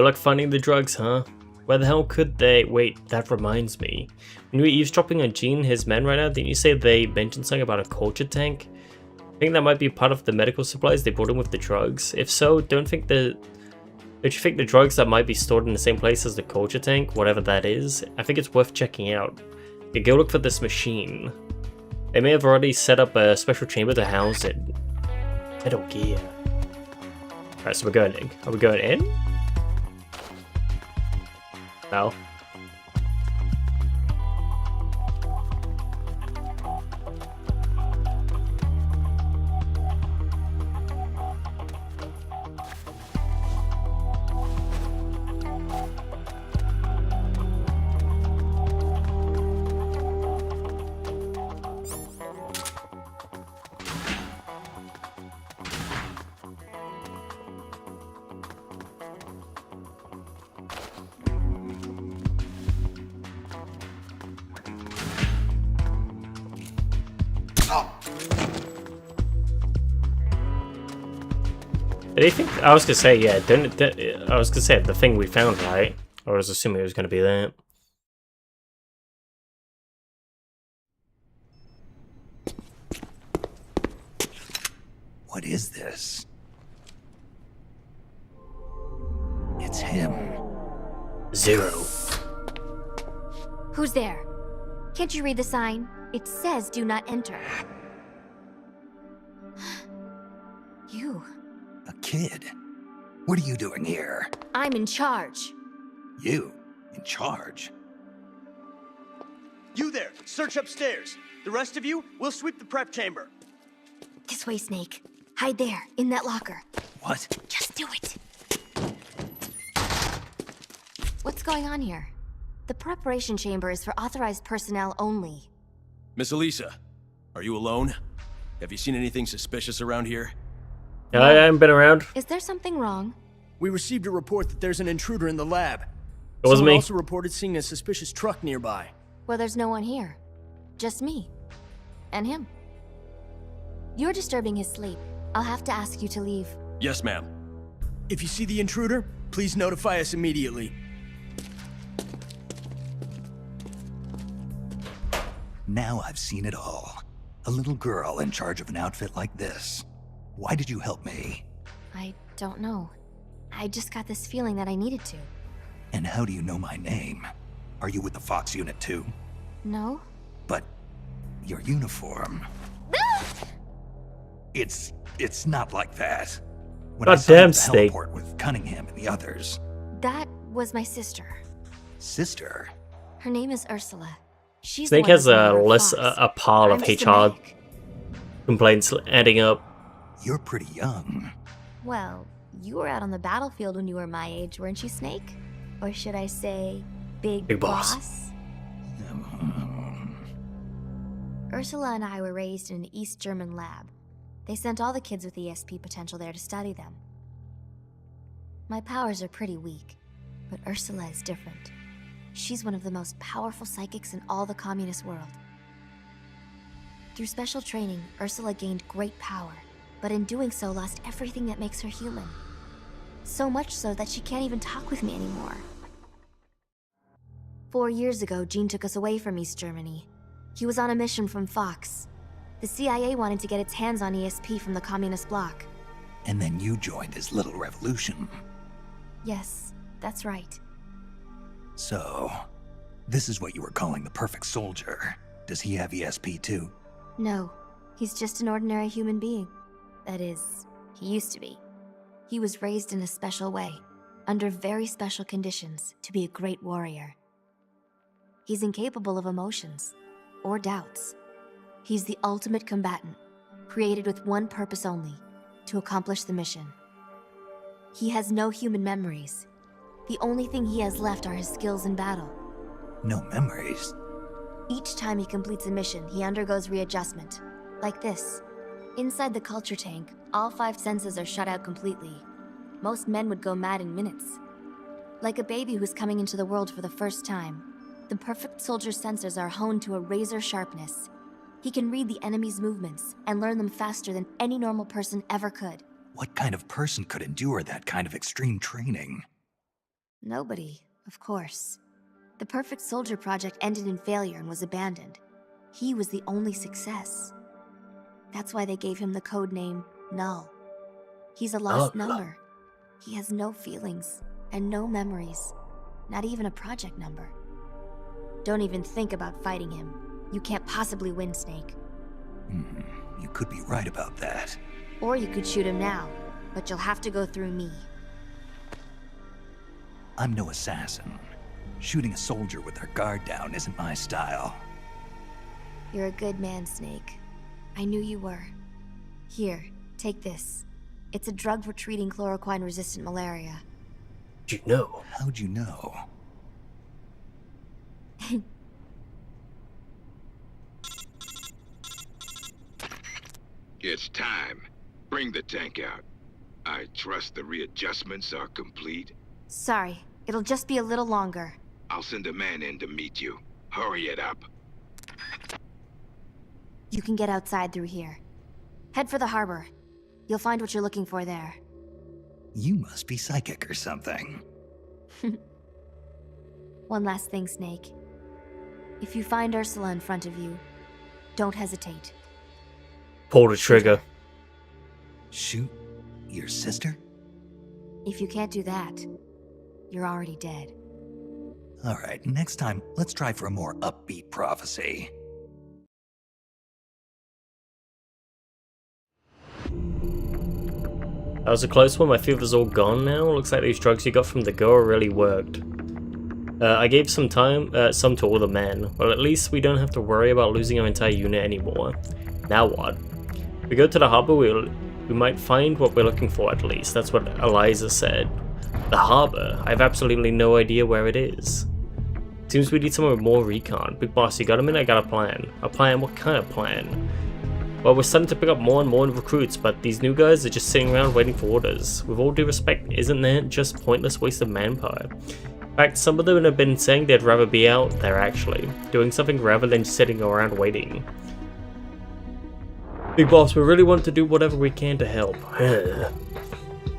like finding the drugs, huh? Where the hell could they? Wait, that reminds me. When you were eavesdropping on Gene, his men right now, didn't you say they mentioned something about a culture tank? I think that might be part of the medical supplies they brought in with the drugs. If so, don't you think the drugs that might be stored in the same place as the culture tank, whatever that is, I think it's worth checking out. You go look for this machine. They may have already set up a special chamber to house it. Metal Gear. Alright, so we're going in. Are we going in? No. Did he think? I was gonna say, yeah. I was gonna say the thing we found, right? I was assuming it was gonna be that. What is this? It's him. Zero. Who's there? Can't you read the sign? It says do not enter. You. A kid? What are you doing here? I'm in charge. You? In charge? You there, search upstairs. The rest of you, we'll sweep the prep chamber. This way, Snake. Hide there, in that locker. What? Just do it. What's going on here? The preparation chamber is for authorized personnel only. Miss Elisa, are you alone? Have you seen anything suspicious around here? Yeah, I haven't been around. Is there something wrong? We received a report that there's an intruder in the lab. It was Someone me. also reported seeing a suspicious truck nearby. Well, there's no one here. Just me. And him. You're disturbing his sleep. I'll have to ask you to leave. Yes, ma'am. If you see the intruder, please notify us immediately. Now I've seen it all. A little girl in charge of an outfit like this. Why did you help me? I don't know. I just got this feeling that I needed to. And how do you know my name? Are you with the Fox unit too? No? But your uniform... It's not like that. When I saw you Goddamn, at the Snake. heliport with Cunningham and the others. That was my sister. Sister? Her name is Ursula. She's Snake the one has who's the a murderer list, Fox. a pile of I'm just a HR medic. complaints adding up. You're pretty young. Well, you were out on the battlefield when you were my age, weren't you, Snake? Or should I say, Big Boss? Ursula and I were raised in an East German lab. They sent all the kids with ESP potential there to study them. My powers are pretty weak, but Ursula is different. She's one of the most powerful psychics in all the communist world. Through special training, Ursula gained great power, but in doing so lost everything that makes her human. So much so that she can't even talk with me anymore. 4 years ago, Gene took us away from East Germany. He was on a mission from Fox. The CIA wanted to get its hands on ESP from the communist bloc. And then you joined his little revolution. Yes, that's right. So, this is what you were calling the perfect soldier. Does he have ESP too? No, he's just an ordinary human being. That is, he used to be. He was raised in a special way, under very special conditions, to be a great warrior. He's incapable of emotions, or doubts. He's the ultimate combatant, created with one purpose only, to accomplish the mission. He has no human memories. The only thing he has left are his skills in battle. No memories? Each time he completes a mission, he undergoes readjustment. Like this. Inside the culture tank, all 5 senses are shut out completely. Most men would go mad in minutes. Like a baby who's coming into the world for the first time, the perfect soldier's sensors are honed to a razor sharpness. He can read the enemy's movements and learn them faster than any normal person ever could. What kind of person could endure that kind of extreme training? Nobody, of course. The Perfect Soldier project ended in failure and was abandoned. He was the only success. That's why they gave him the code name Null. He's a lost number. He has no feelings and no memories, not even a project number. Don't even think about fighting him. You can't possibly win, Snake. You could be right about that. Or you could shoot him now, but you'll have to go through me. I'm no assassin. Shooting a soldier with their guard down isn't my style. You're a good man, Snake. I knew you were. Here, take this. It's a drug for treating chloroquine-resistant malaria. How'd you know? How'd you know? It's time. Bring the tank out. I trust the readjustments are complete. Sorry, it'll just be a little longer. I'll send a man in to meet you. Hurry it up. You can get outside through here. Head for the harbor. You'll find what you're looking for there. You must be psychic or something. One last thing, Snake. If you find Ursula in front of you, don't hesitate. Pull the trigger. Shoot your sister? If you can't do that, you're already dead. Alright, next time, let's try for a more upbeat prophecy. That was a close one. My fever's all gone now. Looks like these drugs you got from the girl really worked. I gave some to all the men. Well, at least we don't have to worry about losing our entire unit anymore. Now what? We go to the harbor, we might find what we're looking for at least. That's what Eliza said. The harbor? I have absolutely no idea where it is. Seems we need someone with more recon. Big boss, you got a minute? I got a plan. A plan? What kind of plan? Well, we're starting to pick up more and more recruits, but these new guys are just sitting around waiting for orders. With all due respect, isn't that just pointless waste of manpower? In fact, some of them have been saying they'd rather be out there actually, doing something rather than just sitting around waiting. Big boss, we really want to do whatever we can to help.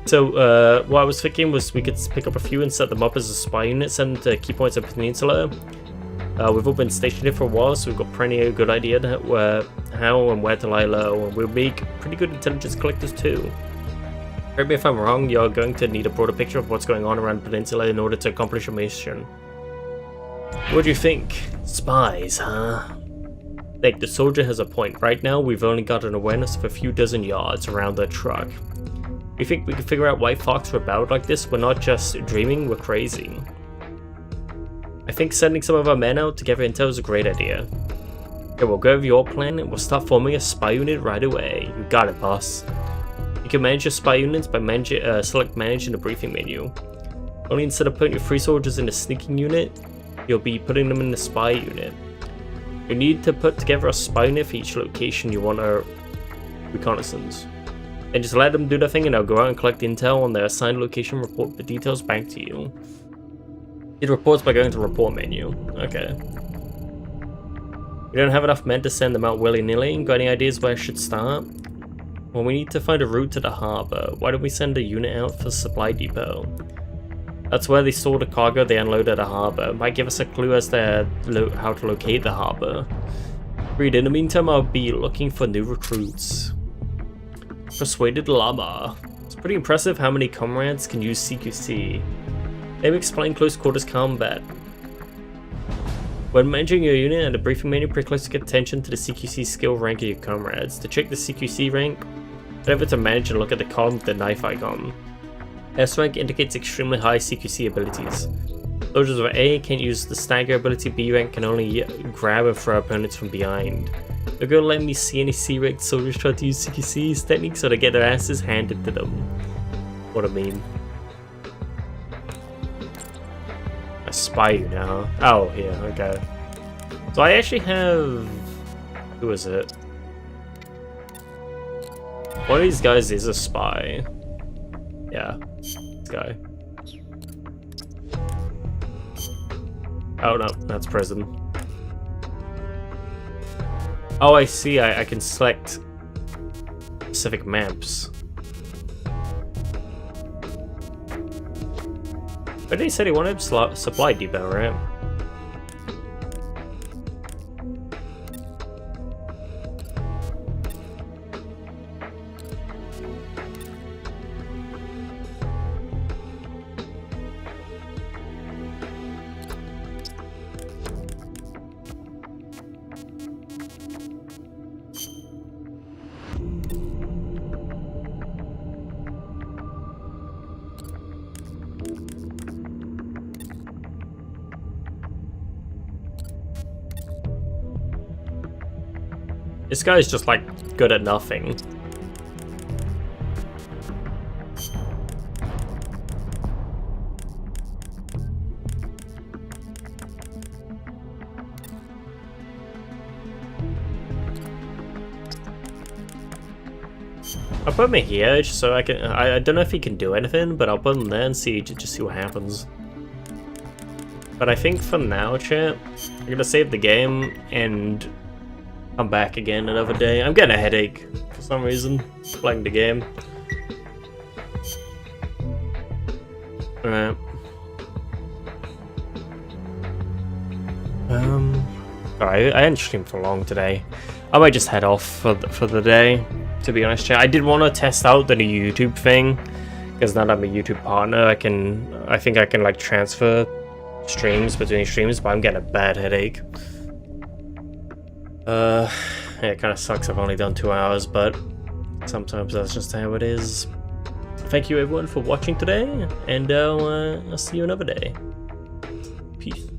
So, what I was thinking was we could pick up a few and set them up as a spy unit, send them to key points of the peninsula. We've all been stationed here for a while, so we've got plenty of good idea how and where to lie low, and we'll make pretty good intelligence collectors too. Correct me if I'm wrong, you're going to need a broader picture of what's going on around the peninsula in order to accomplish your mission. What do you think? Spies, huh? Nick, the soldier has a point. Right now, we've only got an awareness of a few dozen yards around the truck. You think we can figure out why Fox rebelled like this? We're not just dreaming, we're crazy. I think sending some of our men out to gather intel is a great idea. Okay, we'll go over your plan and we'll start forming a spy unit right away. You got it, boss. You can manage your spy units by select manage in the briefing menu. Only instead of putting your free soldiers in a sneaking unit, you'll be putting them in the spy unit. You need to put together a spy unit for each location you want a reconnaissance. And just let them do their thing and they'll go out and collect intel on their assigned location, report the details back to you. It reports by going to report menu. Okay. We don't have enough men to send them out willy-nilly. Got any ideas where I should start? Well, we need to find a route to the harbor. Why don't we send a unit out for the supply depot? That's where they store the cargo they unload at the harbor. Might give us a clue as to how to locate the harbor. Read, in the meantime, I'll be looking for new recruits. Persuaded llama. It's pretty impressive how many comrades can use CQC. Maybe explain close quarters combat. When managing your unit at a briefing menu, pay close attention to the CQC skill rank of your comrades. To check the CQC rank, head over to manage and look at the column with the knife icon. S rank indicates extremely high CQC abilities. Soldiers of A can't use the stagger ability, B rank can only grab and throw opponents from behind. They're gonna let me see any C ranked soldiers try to use CQC's techniques so they get their asses handed to them. What a meme. A spy unit, huh? Oh, yeah, okay. So I actually have... Who is it? One of these guys is a spy. Yeah, this guy. Oh no, that's prison. Oh, I see, I can select specific maps. But he said he wanted supply depot, right? This guy's just like good at nothing. I'll put him here just so I can. I don't know if he can do anything, but I'll put him there and see what happens. But I think for now, chat, I'm gonna save the game and come back again another day. I'm getting a headache for some reason playing the game. Alright. Alright, I didn't stream for long today. I might just head off for the day, to be honest. I did want to test out the new YouTube thing, because now that I'm a YouTube partner, I think I can like transfer streams between streams, but I'm getting a bad headache. Yeah, it kind of sucks I've only done 2 hours, but sometimes that's just how it is. Thank you everyone for watching today, and I'll see you another day. Peace.